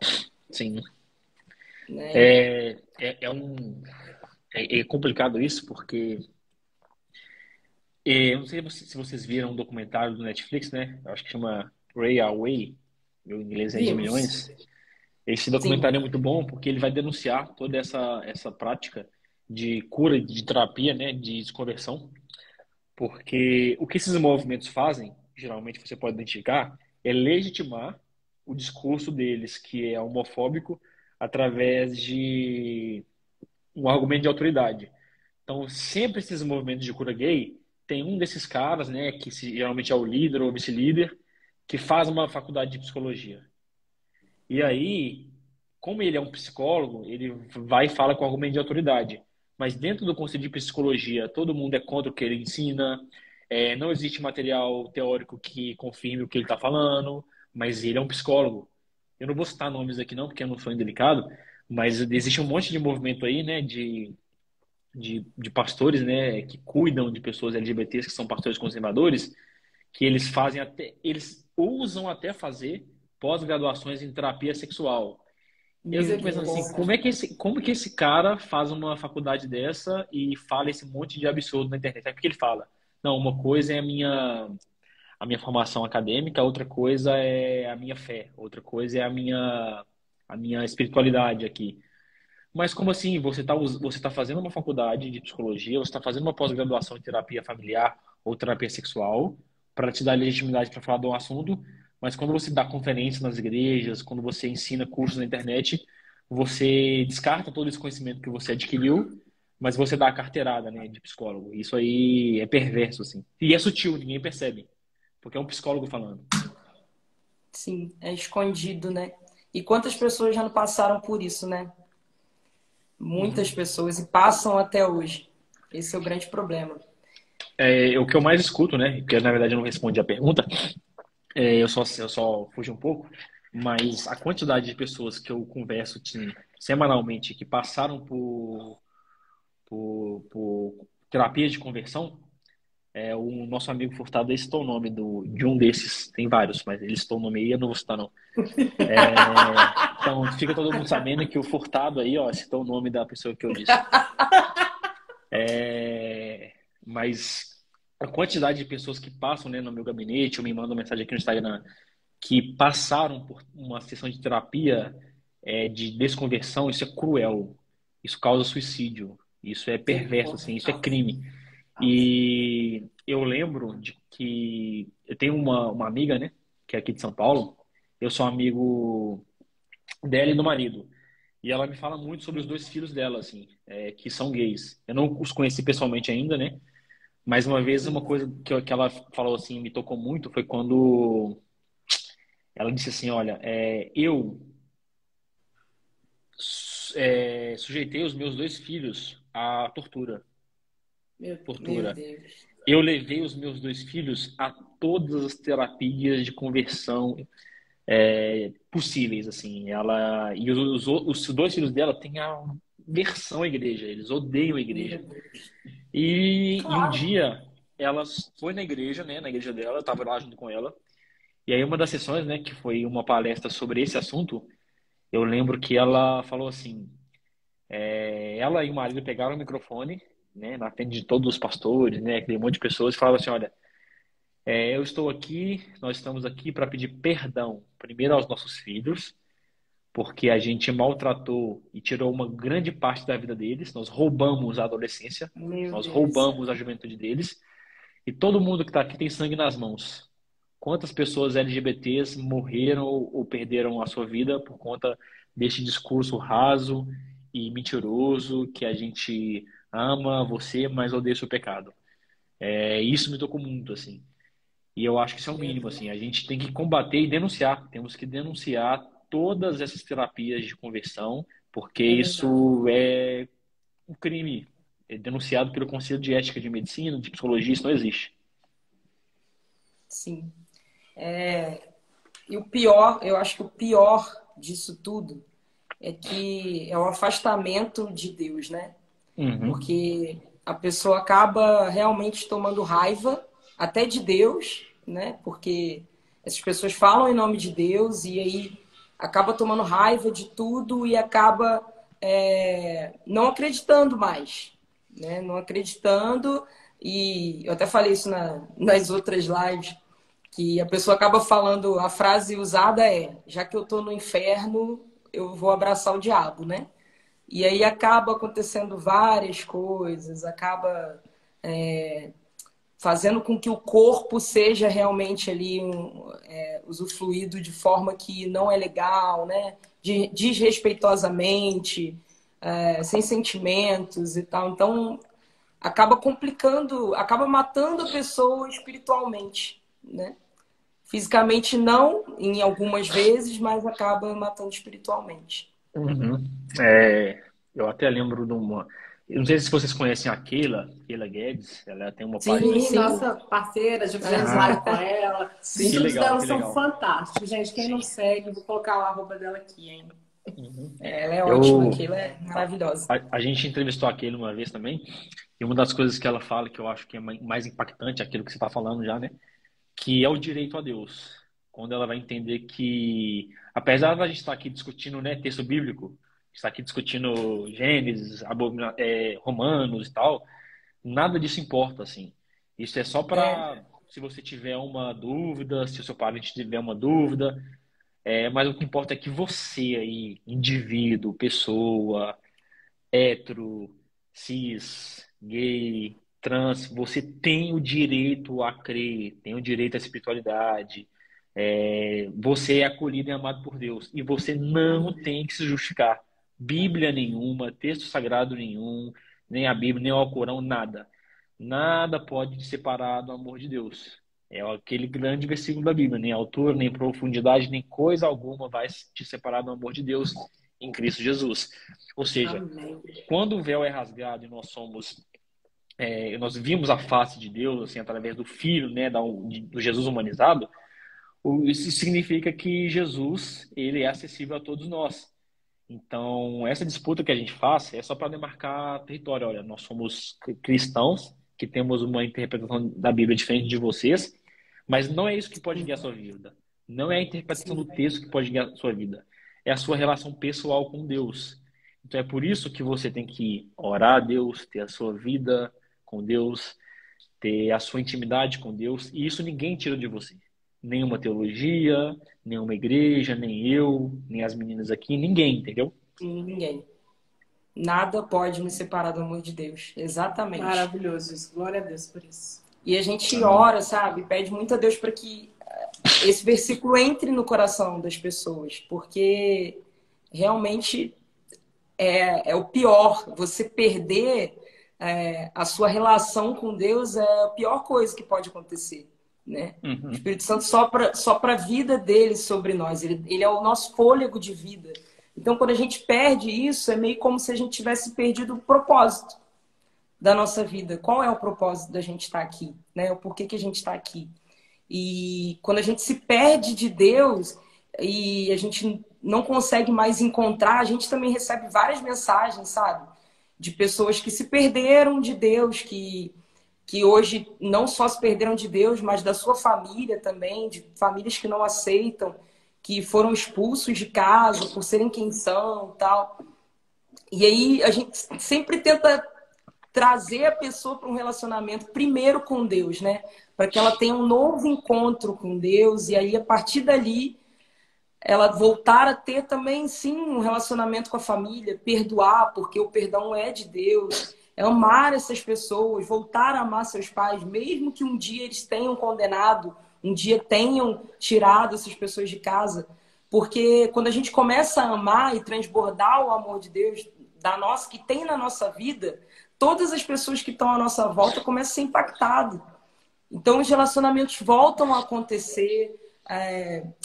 Sim. né? É, é, é um, é complicado isso, porque eu não sei se vocês viram um documentário do Netflix, né? Eu acho que chama Ray Away, meu inglês é de Vimos. milhões. Esse Sim, documentário é muito bom porque ele vai denunciar toda essa prática de cura, de terapia, né? De desconversão. Porque o que esses movimentos fazem, geralmente você pode identificar, é legitimar o discurso deles, que é homofóbico, através de um argumento de autoridade. Então, sempre esses movimentos de cura gay, tem um desses caras, né, que geralmente é o líder ou vice-líder, que faz uma faculdade de psicologia. E aí, como ele é um psicólogo, ele vai e fala com argumento de autoridade. Mas dentro do conceito de psicologia, todo mundo é contra o que ele ensina, não existe material teórico que confirme o que ele está falando, mas ele é um psicólogo. Eu não vou citar nomes aqui não, porque eu não sou indelicado, mas existe um monte de movimento aí, né, de pastores, né, que cuidam de pessoas LGBTs, que são pastores conservadores, que eles ousam até fazer pós-graduações em terapia sexual. Eu fico pensando assim, Misericórdia. como que esse cara faz uma faculdade dessa e fala esse monte de absurdo na internet? É porque ele fala, não, uma coisa é a minha formação acadêmica, outra coisa é a minha fé, outra coisa é a minha espiritualidade aqui. Mas como assim? Você tá fazendo uma faculdade de psicologia, você está fazendo uma pós-graduação em terapia familiar ou terapia sexual para te dar legitimidade para falar de um assunto, mas quando você dá conferências nas igrejas, quando você ensina cursos na internet, você descarta todo esse conhecimento que você adquiriu, mas você dá a carteirada, né, de psicólogo. Isso aí é perverso, assim. E é sutil, ninguém percebe, porque é um psicólogo falando. sim, é escondido, né? E quantas pessoas já não passaram por isso, né? Muitas Uhum. pessoas e passam até hoje. Esse é o grande problema. O que eu mais escuto, né, porque na verdade eu não respondi a pergunta, eu só fugi um pouco, mas a quantidade de pessoas que eu converso assim, semanalmente que passaram por terapia de conversão, o nosso amigo Furtado citou o nome de um desses, tem vários, mas ele citou o nome aí, eu não vou citar não. Então fica todo mundo sabendo que o Furtado aí, ó, citou o nome da pessoa que eu disse. Mas a quantidade de pessoas que passam, né, no meu gabinete ou me mandam mensagem aqui no Instagram que passaram por uma sessão de terapia de desconversão, isso é cruel. Isso causa suicídio. Isso é perverso, Misericórdia. assim, isso é Causa. crime. Causa. E eu lembro de que eu tenho uma amiga, né, que é aqui de São Paulo. Eu sou amigo dela e do marido. E ela me fala muito sobre os dois filhos dela, assim, que são gays. Eu não os conheci pessoalmente ainda, né? Mas uma vez uma coisa que ela falou assim, me tocou muito, foi quando ela disse assim, olha, eu sujeitei os meus dois filhos à tortura. Meu Tortura. Deus. Eu levei os meus dois filhos a todas as terapias de conversão. possíveis, assim. Ela e os dois filhos dela têm a versão à igreja, eles odeiam a Meu igreja. Deus. E um Claro. dia ela foi na igreja, né, na igreja dela, eu estava lá junto com ela. E aí uma das sessões, né, que foi uma palestra sobre esse assunto, eu lembro que ela falou assim, ela e o marido pegaram o microfone, né, na frente de todos os pastores, né, aquele monte de pessoas, e falaram assim, olha, eu estou aqui, nós estamos aqui para pedir perdão, primeiro aos nossos filhos, porque a gente maltratou e tirou uma grande parte da vida deles, nós roubamos a adolescência, Meu nós Deus do céu. roubamos a juventude deles, e todo mundo que está aqui tem sangue nas mãos. Quantas pessoas LGBTs morreram ou perderam a sua vida por conta deste discurso raso e mentiroso que a gente ama você, mas odeia o seu pecado? Isso me tocou muito, assim. E eu acho que isso é o Meu mínimo, Deus. assim. A gente tem que combater e denunciar. Temos que denunciar todas essas terapias de conversão, porque É verdade. isso é um crime. É denunciado pelo Conselho de Ética de Medicina, de Psicologia, isso não existe. Sim. E o pior, eu acho que o pior disso tudo é que é o afastamento de Deus, né? Uhum. Porque a pessoa acaba realmente tomando raiva até de Deus, né? Porque essas pessoas falam em nome de Deus e aí acaba tomando raiva de tudo e acaba não acreditando mais, né? Não acreditando e eu até falei isso nas outras lives que a pessoa acaba falando, a frase usada é: já que eu tô no inferno, eu vou abraçar o diabo, né? E aí acaba acontecendo várias coisas, acaba fazendo com que o corpo seja realmente ali usufruído de forma que não é legal, né? Desrespeitosamente, sem sentimentos e tal. Então acaba complicando, acaba matando a pessoa espiritualmente, né? Fisicamente não, em algumas vezes, mas acaba matando espiritualmente. Uhum. Eu até lembro de uma. Eu não sei se vocês conhecem a Keila Guedes, ela tem uma página. Sim, Sim, sim. nossa parceira, já fizemos live Ah, com ela. Os Sim. que estudos legal, dela que são legal. fantásticos, gente. Quem não Sim. segue, vou colocar o arroba dela aqui, hein? Uhum. Ela é ótima, Eu, aquilo é maravilhosa. a gente entrevistou a Keila uma vez também, e uma das coisas que ela fala que eu acho que é mais impactante, aquilo que você está falando já, né? Que é o direito a Deus. Quando ela vai entender que, apesar da gente estar aqui discutindo, né, texto bíblico, estar aqui discutindo Gênesis, Romanos e tal, nada disso importa, assim. Isso é só É, para se você tiver uma dúvida, se o seu parente tiver uma dúvida, mas o que importa é que você aí, indivíduo, pessoa, hétero, cis, gay, trans, você tem o direito a crer, tem o direito à espiritualidade. Você é acolhido e amado por Deus. E você não Amém. tem que se justificar. Bíblia nenhuma, texto sagrado nenhum, nem a Bíblia, nem o Alcorão, nada. Nada pode te separar do amor de Deus. É aquele grande versículo da Bíblia, nem altura, nem profundidade, nem coisa alguma vai te separar do amor de Deus em Cristo Jesus. Ou seja, Amém. quando o véu é rasgado e nós vimos a face de Deus assim através do Filho, né, do Jesus humanizado, isso significa que Jesus ele é acessível a todos nós. Então, essa disputa que a gente faz é só para demarcar território. Olha, nós somos cristãos que temos uma interpretação da Bíblia diferente de vocês, mas não é isso que pode guiar a sua vida. Não é a interpretação do sim. texto que pode guiar a sua vida. É a sua relação pessoal com Deus. Então, é por isso que você tem que orar a Deus, ter a sua vida com Deus, ter a sua intimidade com Deus, e isso ninguém tira de você. Nenhuma teologia, nenhuma igreja, nem eu, nem as meninas aqui, ninguém, entendeu? Ninguém. Nada pode nos separar do amor de Deus. Exatamente. Maravilhoso isso. Glória a Deus por isso. E a gente Amém. ora, sabe? Pede muito a Deus para que esse versículo entre no coração das pessoas, porque realmente é o pior. Você perder a sua relação com Deus é a pior coisa que pode acontecer, né? O Uhum. Espírito Santo sopra a vida dele sobre nós. Ele é o nosso fôlego de vida. Então, quando a gente perde isso, é meio como se a gente tivesse perdido o propósito da nossa vida. Qual é o propósito da gente estar aqui, né? O porquê que a gente está aqui. E quando a gente se perde de Deus, e a gente não consegue mais encontrar, a gente também recebe várias mensagens, sabe? De pessoas que se perderam de Deus, que hoje não só se perderam de Deus, mas da sua família também, de famílias que não aceitam, que foram expulsos de casa por serem quem são, tal. E aí a gente sempre tenta trazer a pessoa para um relacionamento primeiro com Deus, né? Para que ela tenha um novo encontro com Deus e aí a partir dali ela voltar a ter também, sim, um relacionamento com a família, perdoar, porque o perdão é de Deus, é amar essas pessoas, voltar a amar seus pais, mesmo que um dia eles tenham condenado, um dia tenham tirado essas pessoas de casa. Porque quando a gente começa a amar e transbordar o amor de Deus, que tem na nossa vida, todas as pessoas que estão à nossa volta começam a ser impactadas. Então, os relacionamentos voltam a acontecer.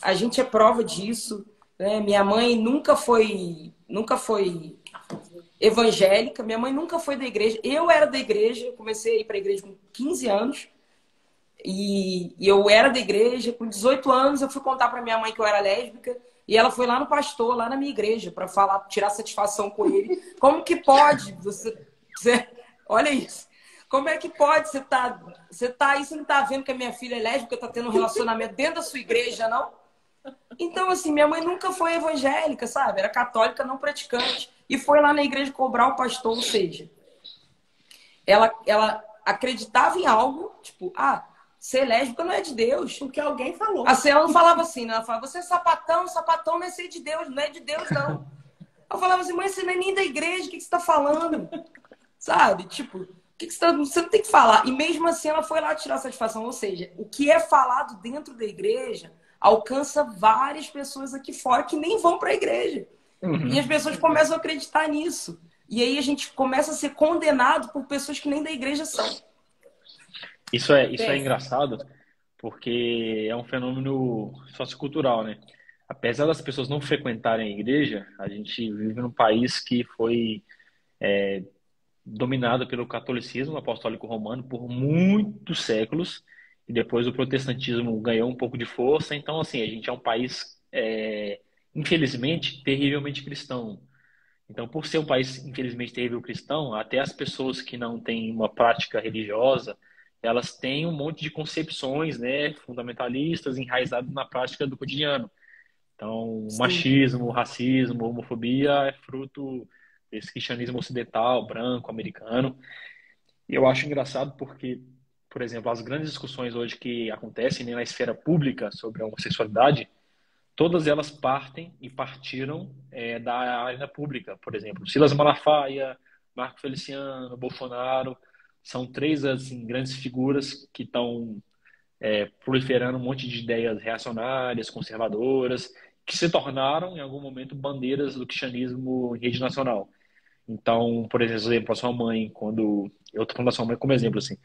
A gente é prova disso, né? Minha mãe nunca foi evangélica, minha mãe nunca foi da igreja. Eu era da igreja, comecei a ir para a igreja com 15 anos. E eu era da igreja, com 18 anos eu fui contar para minha mãe que eu era lésbica. E ela foi lá no pastor, lá na minha igreja, para falar, tirar satisfação com ele. Como que pode olha isso. Como é que pode? Você tá aí, você não tá vendo que a minha filha é lésbica, tá tendo um relacionamento dentro da sua igreja, não? Então, assim, minha mãe nunca foi evangélica, sabe? Era católica, não praticante. E foi lá na igreja cobrar o pastor, ou seja, ela acreditava em algo, tipo, ser lésbica não é de Deus. Porque alguém falou. Assim, ela não falava assim, né? Ela falava, você é sapatão, sapatão não é ser de Deus, não é de Deus, não. Eu falava assim, mãe, você não é nem da igreja, o que você tá falando? Sabe? Tipo, você não tem que falar. E mesmo assim ela foi lá tirar satisfação. Ou seja, o que é falado dentro da igreja alcança várias pessoas aqui fora que nem vão para a igreja. Uhum. E as pessoas começam a acreditar nisso. E aí a gente começa a ser condenado por pessoas que nem da igreja são. Isso é engraçado, porque é um fenômeno sociocultural, né? Apesar das pessoas não frequentarem a igreja, a gente vive num país que foi dominado pelo catolicismo apostólico romano por muitos séculos, e depois o protestantismo ganhou um pouco de força. Então, assim, a gente é um país, infelizmente, terrivelmente cristão. Então, por ser um país, infelizmente, terrível cristão, até as pessoas que não têm uma prática religiosa, elas têm um monte de concepções, né, fundamentalistas, enraizadas na prática do cotidiano. Então, sim, machismo, racismo, homofobia é fruto desse cristianismo ocidental, branco, americano. E eu acho engraçado porque, por exemplo, as grandes discussões hoje que acontecem, né, na esfera pública sobre a homossexualidade, todas elas partiram da arena pública. Por exemplo, Silas Malafaia, Marco Feliciano, Bolsonaro, são três assim, grandes figuras que estão proliferando um monte de ideias reacionárias, conservadoras, que se tornaram, em algum momento, bandeiras do cristianismo em rede nacional. Então, por exemplo, a sua mãe, quando eu estou falando da sua mãe como exemplo, assim,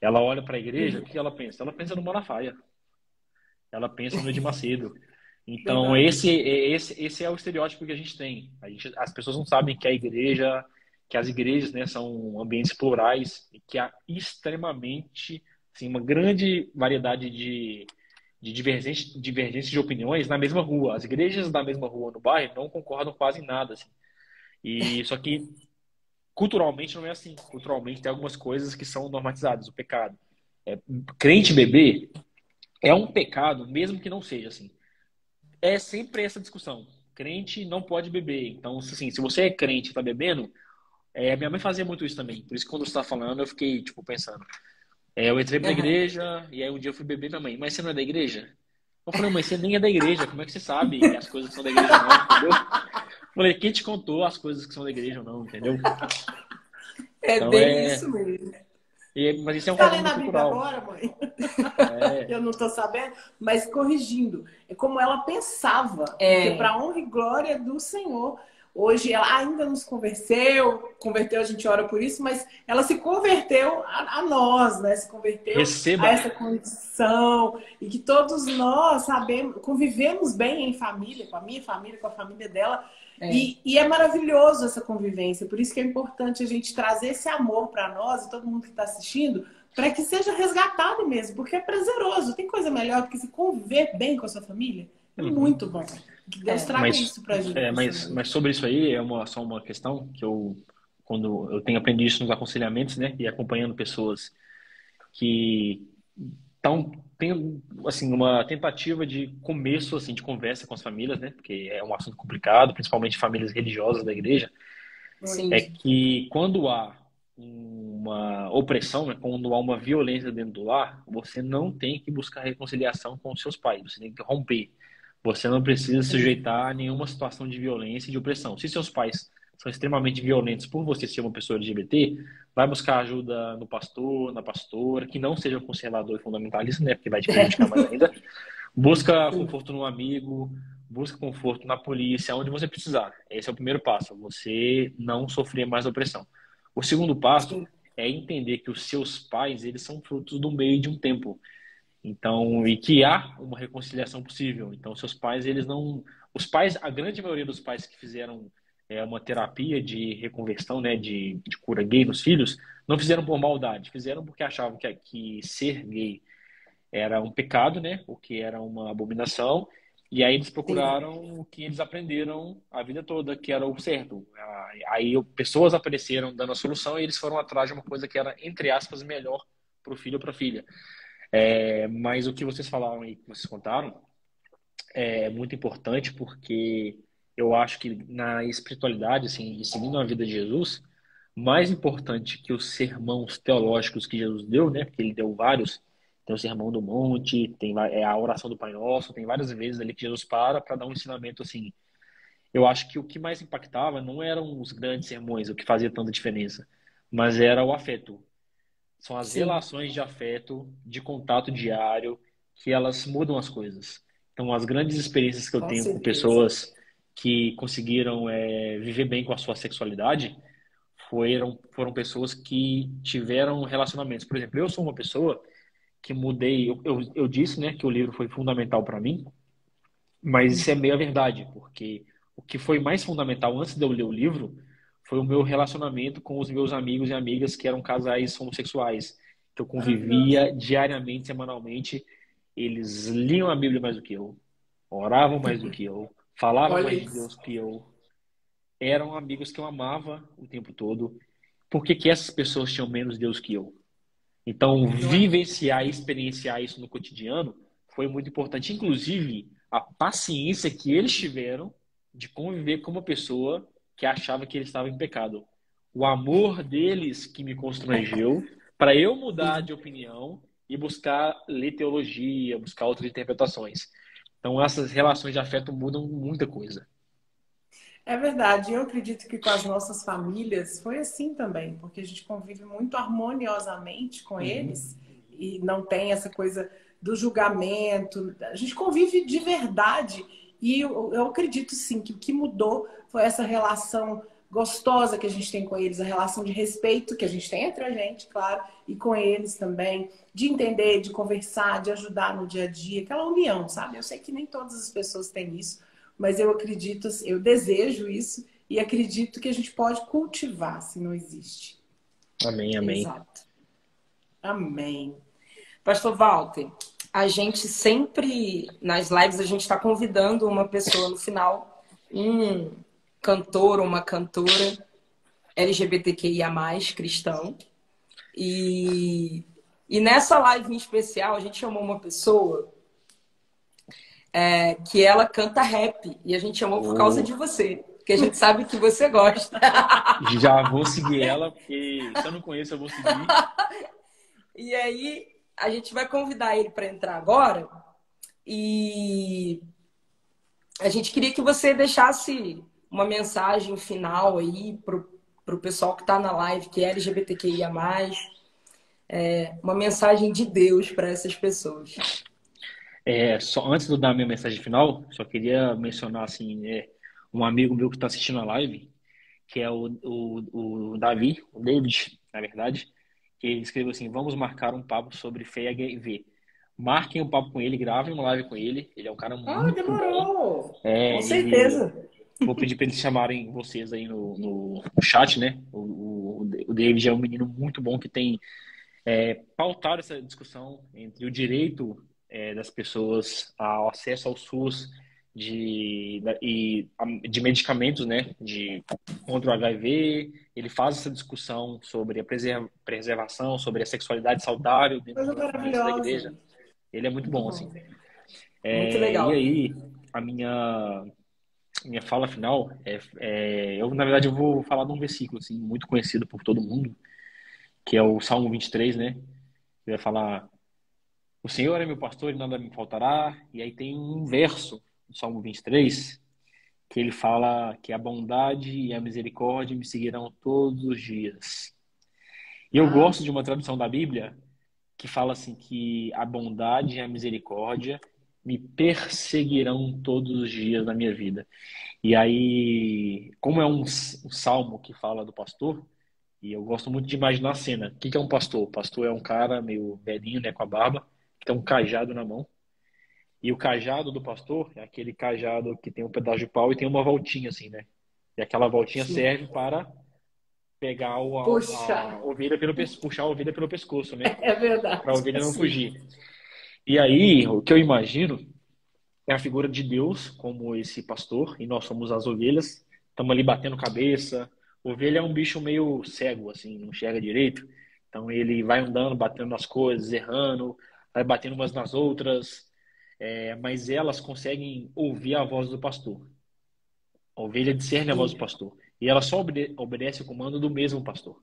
ela olha para a igreja, o que ela pensa? Ela pensa no Malafaia, ela pensa no Edir Macedo. Então, esse é o estereótipo que a gente tem. As pessoas não sabem que as igrejas, né, são ambientes plurais e que há extremamente, assim, uma grande variedade de divergências de opiniões na mesma rua. As igrejas da mesma rua no bairro não concordam quase em nada, assim. Só que culturalmente não é assim. Culturalmente tem algumas coisas que são normatizadas. O pecado. Crente beber é um pecado, mesmo que não seja assim. É sempre essa discussão. Crente não pode beber. Então, assim, se você é crente e tá bebendo, minha mãe fazia muito isso também. Por isso que quando você tá falando, eu fiquei, tipo, pensando. Eu entrei pra igreja e aí um dia eu fui beber minha mãe. Mas você não é da igreja? Eu falei, mãe, você nem é da igreja. Como é que você sabe as coisas que são da igreja ou não, entendeu? Eu falei, quem te contou as coisas que são da igreja ou não, entendeu? Então, bem isso mesmo. Mas isso é um tá lendo fenômeno a Bíblia cultural. agora, mãe? Eu não tô sabendo, mas corrigindo. É como ela pensava. Porque para honra e glória do Senhor. Hoje ela ainda nos converteu, a gente ora por isso, mas ela se converteu a nós, né? Se converteu a essa condição. E que todos nós convivemos bem em família, com a minha família, com a família dela. E é maravilhoso essa convivência. Por isso que é importante a gente trazer esse amor para nós e todo mundo que está assistindo, para que seja resgatado mesmo, porque é prazeroso. Tem coisa melhor do que se conviver bem com a sua família? Muito bom. Que Deus traga Mas, isso pra gente mas também. sobre isso aí, só uma questão que quando eu tenho aprendido isso nos aconselhamentos, né, e acompanhando pessoas que estão tendo, assim, uma tentativa de começo, assim, de conversa com as famílias, né, porque é um assunto complicado, principalmente famílias religiosas da igreja, é Muito. que quando há uma opressão, né, quando há uma violência dentro do lar, você não tem que buscar reconciliação com os seus pais, você tem que romper. Você não precisa se sujeitar a nenhuma situação de violência e de opressão. Se seus pais são extremamente violentos por você ser uma pessoa LGBT, vai buscar ajuda no pastor, na pastora, que não seja conservador e fundamentalista, né, porque vai te prejudicar mais ainda. Busca conforto no amigo, busca conforto na polícia, onde você precisar. Esse é o primeiro passo, você não sofrer mais opressão. O segundo passo Sim. é entender que os seus pais, eles são frutos do meio de um tempo. Então, e que há uma reconciliação possível. Então, seus pais, eles não... Os pais, a grande maioria dos pais que fizeram uma terapia de reconversão, né, de cura gay nos filhos, não fizeram por maldade, fizeram porque achavam que ser gay era um pecado, né? O que era uma abominação. E aí eles Sim. procuraram o que eles aprenderam a vida toda, que era o certo. Aí pessoas apareceram dando a solução e eles foram atrás de uma coisa que era, entre aspas, melhor para o filho ou para a filha. Mas o que vocês falaram aí, que vocês contaram, é muito importante porque eu acho que na espiritualidade, assim, e seguindo a vida de Jesus, mais importante que os sermãos teológicos que Jesus deu, né? Porque ele deu vários, tem o Sermão do Monte, tem a oração do Pai Nosso, tem várias vezes ali que Jesus para dar um ensinamento assim. Eu acho que o que mais impactava não eram os grandes sermões, o que fazia tanta diferença, mas era o afeto. São as Sim. relações de afeto, de contato diário, que elas mudam as coisas. Então, as grandes experiências que eu Com tenho com certeza. pessoas que conseguiram viver bem com a sua sexualidade foram pessoas que tiveram relacionamentos. Por exemplo, eu sou uma pessoa que mudei. Eu disse, né, que o livro foi fundamental para mim, mas isso é meio a verdade, porque o que foi mais fundamental antes de eu ler o livro foi o meu relacionamento com os meus amigos e amigas que eram casais homossexuais, que eu Maravilhoso. convivia diariamente, semanalmente. Eles liam a Bíblia mais do que eu, oravam mais do que eu, falavam Olha mais de isso. Deus que eu. Eram amigos que eu amava o tempo todo. Por que que essas pessoas tinham menos Deus que eu? Então, Não é? vivenciar e experienciar isso no cotidiano foi muito importante. Inclusive, a paciência que eles tiveram de conviver com uma pessoa que achava que ele estava em pecado. O amor deles que me constrangeu para eu mudar de opinião e buscar ler teologia, buscar outras interpretações. Então, essas relações de afeto mudam muita coisa. É verdade. Eu acredito que com as nossas famílias foi assim também, porque a gente convive muito harmoniosamente com Uhum. eles e não tem essa coisa do julgamento. A gente convive de verdade e eu acredito sim que o que mudou foi essa relação gostosa que a gente tem com eles, a relação de respeito que a gente tem entre a gente, claro, e com eles também, de entender, de conversar, de ajudar no dia a dia, aquela união, sabe? Eu sei que nem todas as pessoas têm isso, mas eu acredito, eu desejo isso e acredito que a gente pode cultivar se não existe. Amém, amém. Exato. Amém. Pastor Walter, a gente sempre, nas lives, a gente está convidando uma pessoa no final, um cantor ou uma cantora LGBTQIA+, cristão. E nessa live em especial, a gente chamou uma pessoa que ela canta rap. E a gente chamou por causa Oh, de você, porque a gente sabe que você gosta. já vou seguir ela, porque se eu não conheço, eu vou seguir. E aí, a gente vai convidar ele para entrar agora. E a gente queria que você deixasse uma mensagem final aí pro pessoal que está na live, que é LGBTQIA+, uma mensagem de Deus para essas pessoas. Só antes de eu dar a minha mensagem final, só queria mencionar assim, um amigo meu que está assistindo a live, que é o Davi, o David, na verdade, que ele escreveu assim: vamos marcar um papo sobre FEHV. Marquem um papo com ele, gravem uma live com ele. Ele é um cara Ah, muito bom. demorou. Com Ele certeza. Vou pedir para eles chamarem vocês aí no chat, né? O David é um menino muito bom que tem pautar essa discussão entre o direito das pessoas ao acesso ao SUS de medicamentos, né, contra o HIV. Ele faz essa discussão sobre a preservação, sobre a sexualidade saudável Coisa dentro da igreja. maravilhosa. Ele é muito Muito bom, bom. assim. Muito E legal. aí, a minha fala final na verdade, eu vou falar de um versículo, assim, muito conhecido por todo mundo, que é o Salmo 23, né? Ele vai falar: o Senhor é meu pastor e nada me faltará. E aí tem um verso do Salmo 23 que ele fala que a bondade e a misericórdia me seguirão todos os dias. E eu Ah, gosto de uma tradução da Bíblia que fala assim que a bondade e a misericórdia me perseguirão todos os dias da minha vida. E aí, como é um salmo que fala do pastor, e eu gosto muito de imaginar a cena. O que é um pastor? O pastor é um cara meio velhinho, né, com a barba, que tem um cajado na mão. E o cajado do pastor é aquele cajado que tem um pedaço de pau e tem uma voltinha assim, né? E aquela voltinha sim. serve para pegar Puxa, a ovelha puxar a ovelha pelo pescoço, né? é Para a verdade. ovelha não Sim. fugir. E aí, o que eu imagino é a figura de Deus como esse pastor, e nós somos as ovelhas, estamos ali batendo cabeça. Ovelha é um bicho meio cego, assim, não enxerga direito. Então ele vai andando, batendo nas coisas, errando, vai batendo umas nas outras, mas elas conseguem ouvir a voz do pastor. A ovelha discerne a voz do Sim. pastor. E ela só obedece o comando do mesmo pastor.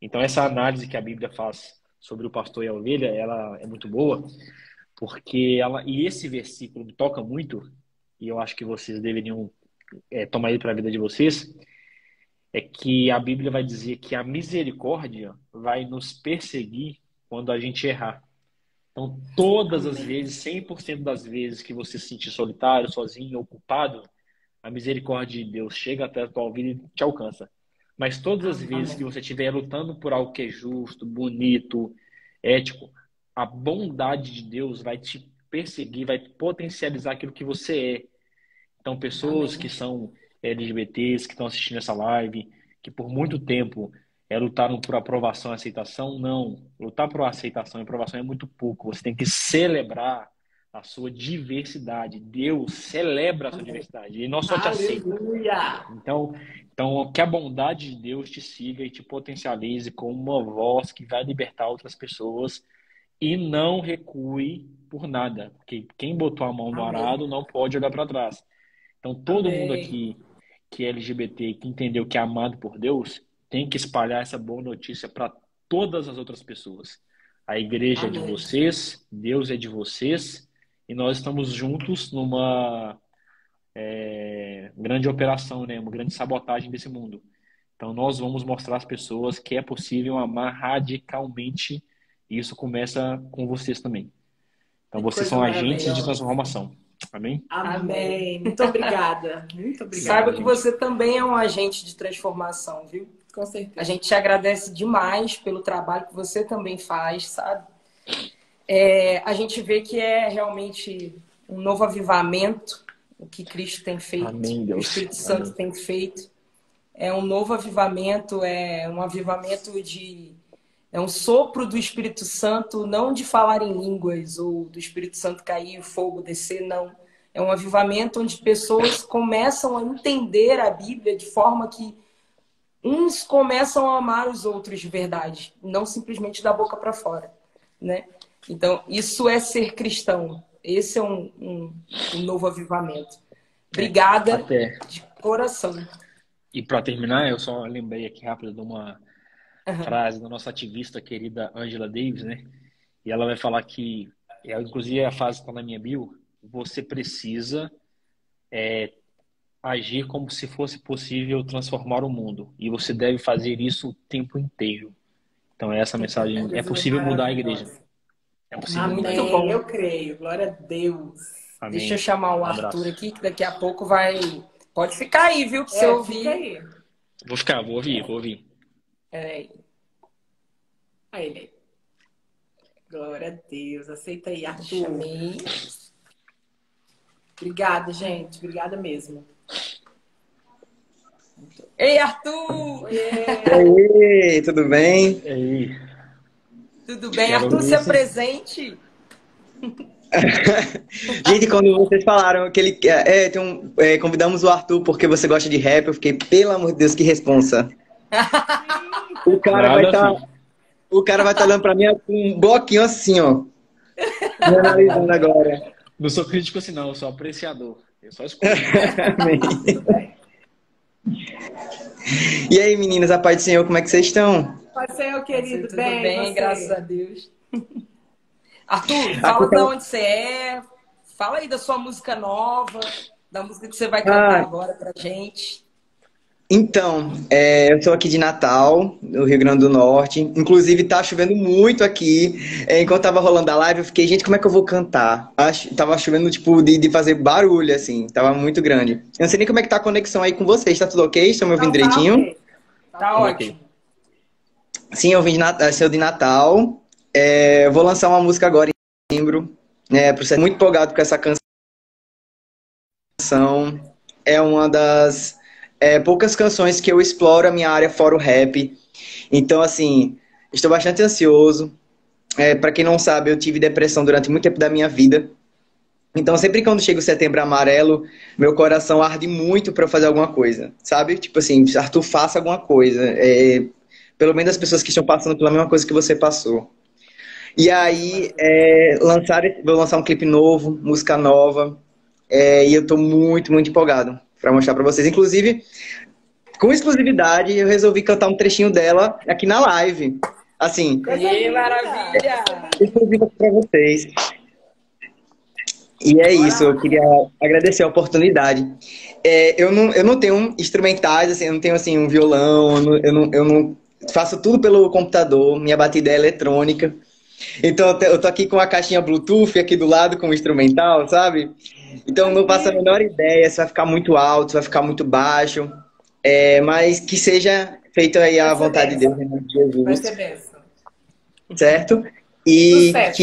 Então essa análise que a Bíblia faz sobre o pastor e a ovelha, ela é muito boa, porque e esse versículo me toca muito, e eu acho que vocês deveriam tomar ele para a vida de vocês, é que a Bíblia vai dizer que a misericórdia vai nos perseguir quando a gente errar. Então, todas as Amém. vezes, 100% das vezes que você se sentir solitário, sozinho ou culpado, a misericórdia de Deus chega até a tua vida e te alcança. Mas todas as vezes que Amém. você estiver lutando por algo que é justo, bonito, ético, a bondade de Deus vai te perseguir, vai potencializar aquilo que você é. Então, pessoas que Amém. são LGBTs, que estão assistindo essa live, que por muito tempo lutaram por aprovação e aceitação, não. Lutar por aceitação e aprovação é muito pouco. Você tem que celebrar a sua diversidade. Deus celebra a sua Amém. diversidade. Ele não só te aceita. Aleluia. Então, que a bondade de Deus te siga e te potencialize como uma voz que vai libertar outras pessoas e não recue por nada, porque quem botou a mão no Amém. arado não pode olhar para trás. Então, todo mundo Amém. aqui que é LGBT, que entendeu que é amado por Deus, tem que espalhar essa boa notícia para todas as outras pessoas. A igreja é de Amém. vocês, Deus é de vocês, e nós estamos juntos numa grande operação, né? Uma grande sabotagem desse mundo. Então, nós vamos mostrar às pessoas que é possível amar radicalmente, e isso começa com vocês também. Então, Que vocês coisa são agentes de maravilhosa. transformação. Amém? Amém. Amém. Muito obrigada. Muito Obrigado, Saiba obrigada. que gente. você também é um agente de transformação, viu? Com A certeza. gente te agradece demais pelo trabalho que você também faz, sabe? A gente vê que é realmente um novo avivamento, o que Cristo tem feito, Amém, o Deus. Espírito Santo Amém. tem feito. É um novo avivamento, é um avivamento de. É um sopro do Espírito Santo, não de falar em línguas ou do Espírito Santo cair e o fogo descer, não. É um avivamento onde pessoas começam a entender a Bíblia de forma que uns começam a amar os outros de verdade, não simplesmente da boca para fora, né? Então, isso é ser cristão. Esse é um novo avivamento. Obrigada Até. de coração. E para terminar, eu só lembrei aqui rápido de uma Uhum. frase da nossa ativista querida Angela Davis, né? E ela vai falar que, inclusive a frase está na minha bio, você precisa agir como se fosse possível transformar o mundo. E você deve fazer isso o tempo inteiro. Então é essa mensagem. É Coisa possível mudar a igreja. maravilhosa. É possível mudar a Muito igreja. Amém. bom. Eu creio. Glória a Deus. Deixa eu Amém. chamar o Um Arthur abraço. aqui, que daqui a pouco vai. Pode ficar aí, viu? Pra você Fica ouvir. aí. Vou ficar, vou ouvir. É, Aí ele. Glória a Deus. Aceita aí, Arthur. chamei. Obrigada, gente. Obrigada mesmo. Ei, Arthur! Oiê. E aí, tudo bem? E aí, Tudo bem? quero Arthur, ouvir se esse. apresente. Gente, quando vocês falaram que ele convidamos o Arthur porque você gosta de rap, eu fiquei, pelo amor de Deus, que responsa. O cara vai Nada, estar, filho. o cara vai estar olhando pra mim com um bloquinho assim, ó, me analisando agora. Não sou crítico assim, não, eu sou apreciador. Eu só escuto. Amém. E aí, meninas, a paz do Senhor, como é que vocês estão? Pode ser, meu querido, Tudo bem, você? graças a Deus. Arthur, Aqui fala de tá... onde você é. Fala aí da sua música nova, da música que você vai cantar agora pra gente. Então, eu sou aqui de Natal, no Rio Grande do Norte. Inclusive, tá chovendo muito aqui. Enquanto tava rolando a live, eu fiquei, gente, como é que eu vou cantar? Tava chovendo, tipo, de fazer barulho, assim. Tava muito grande. Eu não sei nem como é que tá a conexão aí com vocês. Tá tudo ok? Estão me ouvindo direitinho? Ok. Tá ótimo. Sim, eu vim de Natal, sou de Natal. Eu vou lançar uma música agora em setembro. Estou muito empolgado com essa canção. É uma das poucas canções que eu exploro a minha área fora o rap. Então, assim, estou bastante ansioso. Para quem não sabe, eu tive depressão durante muito tempo da minha vida. Então, sempre quando chega o Setembro Amarelo, meu coração arde muito para eu fazer alguma coisa, sabe? Tipo assim, Arthur, faça alguma coisa. Pelo menos as pessoas que estão passando pela mesma coisa que você passou. E aí, vou lançar um clipe novo, música nova. E eu tô muito, muito empolgado para mostrar para vocês. Inclusive, com exclusividade, eu resolvi cantar um trechinho dela aqui na live. Assim, Que maravilha! exclusiva para vocês. E é isso, eu queria agradecer a oportunidade. Eu não tenho instrumentais, assim, eu não tenho assim, um violão, eu não faço tudo pelo computador, minha batida é eletrônica. Então eu tô aqui com a caixinha Bluetooth aqui do lado com o instrumental, sabe? Então não faço a menor ideia se vai ficar muito alto, se vai ficar muito baixo. Mas que seja feita aí a vontade de Deus, em nome de Vai Jesus, ser benção. certo? E Sucesso.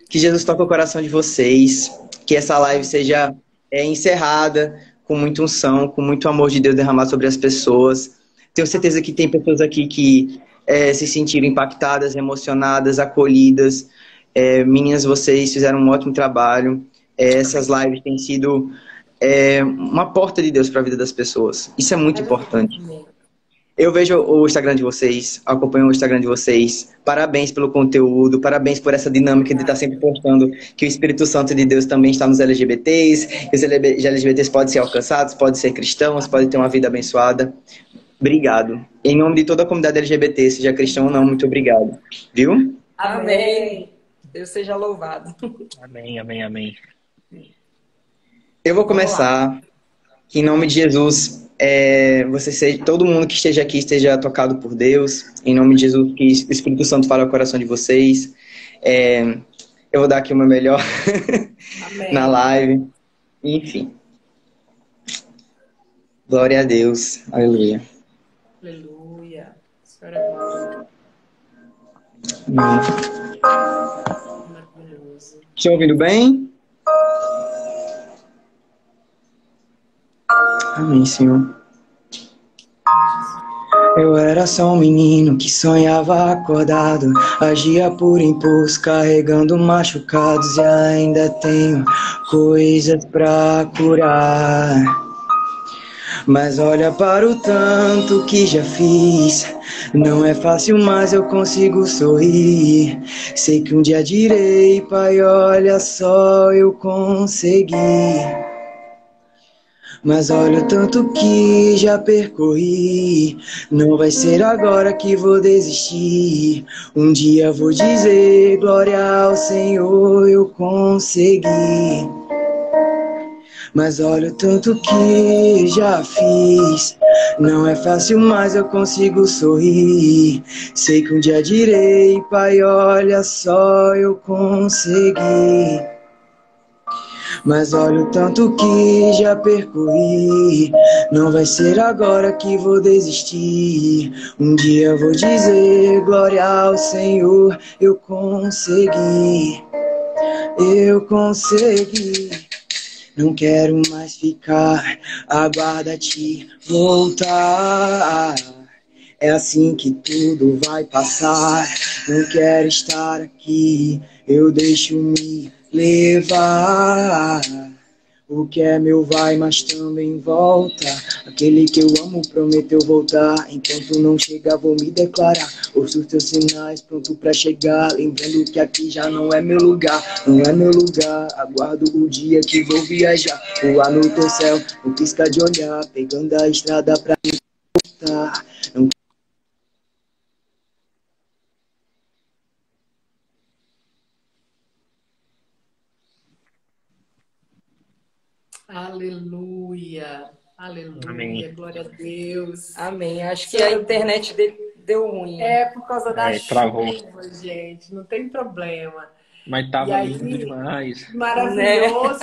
que Jesus toque o coração de vocês, que essa live seja encerrada com muita unção, com muito amor de Deus derramado sobre as pessoas. Tenho certeza que tem pessoas aqui que se sentiram impactadas, emocionadas, acolhidas. Meninas, vocês fizeram um ótimo trabalho. Essas lives têm sido uma porta de Deus para a vida das pessoas. Isso é muito importante. Eu vejo o Instagram de vocês, acompanho o Instagram de vocês. Parabéns pelo conteúdo, parabéns por essa dinâmica de estar sempre postando que o Espírito Santo de Deus também está nos LGBTs. Os LGBTs podem ser alcançados, podem ser cristãos, podem ter uma vida abençoada. Obrigado. Em nome de toda a comunidade LGBT, seja cristão ou não, muito obrigado. Viu? Amém. Deus seja louvado. Amém, amém, amém. Eu vou começar. Que em nome de Jesus, todo mundo que esteja aqui esteja tocado por Deus. Em nome de Jesus, que o Espírito Santo fale ao coração de vocês. Eu vou dar aqui o meu melhor na live. Enfim. Glória a Deus. Aleluia. Aleluia. Senhor é bom. Maravilhoso. Estão ouvindo bem? Amém, Senhor. Eu era só um menino que sonhava acordado, agia por impulso, carregando machucados, e ainda tenho coisas pra curar. Mas olha para o tanto que já fiz. Não é fácil, mas eu consigo sorrir. Sei que um dia direi, Pai, olha só, eu consegui. Mas olha o tanto que já percorri. Não vai ser agora que vou desistir. Um dia vou dizer, glória ao Senhor, eu consegui. Mas olha o tanto que já fiz. Não é fácil, mas eu consigo sorrir. Sei que um dia direi, Pai, olha só, eu consegui. Mas olha o tanto que já percorri. Não vai ser agora que vou desistir. Um dia vou dizer, glória ao Senhor, eu consegui. Eu consegui. Não quero mais ficar, aguarda-te voltar. É assim que tudo vai passar. Não quero estar aqui, eu deixo-me levar. O que é meu vai, mas também volta. Aquele que eu amo prometeu voltar. Enquanto não chegar, vou me declarar. Ouço os teus sinais, pronto pra chegar. Lembrando que aqui já não é meu lugar. Não é meu lugar. Aguardo o dia que vou viajar. Voar no teu céu, não piscar de olhar. Pegando a estrada pra me voltar. Não. Aleluia. Amém. Aleluia. Glória a Deus. Amém. Acho que a internet dele deu ruim. É por causa da Travou. chuva, gente. Não tem problema. Mas E tava aí, lindo demais. maravilhoso.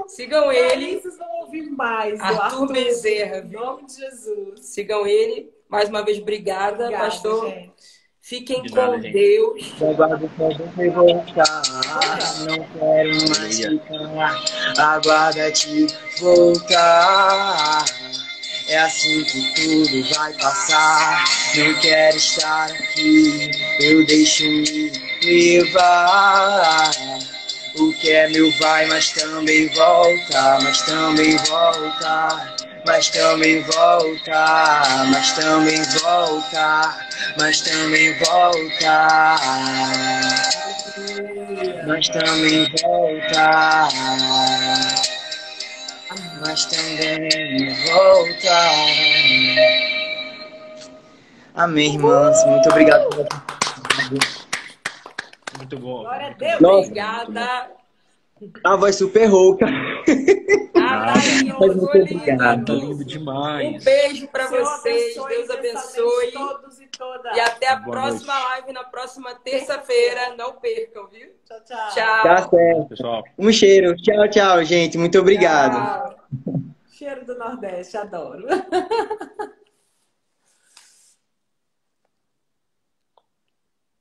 Sigam Ele, ele. Vocês vão ouvir mais do Arthur Bezerra, Em viu? nome de Jesus. Sigam ele. Mais uma vez, obrigada, Obrigada, pastor. gente. Fiquem De com nada, gente. Deus. Aguardo quando você voltar. Não quero mais Aleluia. ficar. Aguarda-te voltar. É assim que tudo vai passar. Não quero estar aqui. Eu deixo me levar. O que é meu vai, mas também volta. Mas também volta. Mas também volta. Mas também volta. Mas também volta. Mas também volta. Mas também volta. Amém, irmãs. Muito obrigado pela oportunidade. Muito bom. Glória a Muito Deus. bom. Nossa, Obrigada. a voz super rouca. Ah, tá lindo, Mas muito ficou lindo, obrigado. Tá Arthur. lindo demais. Um beijo para Senhor vocês. abençoe Deus imensamente abençoe. todos e todas. E até a Boa próxima noite. live na próxima terça-feira. Não percam, viu? Tchau, tchau. Tchau. Tá certo. Pessoal. Um cheiro. Tchau, tchau, gente. Muito obrigado. Tchau. Cheiro do Nordeste, adoro.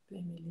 Vermelhinho.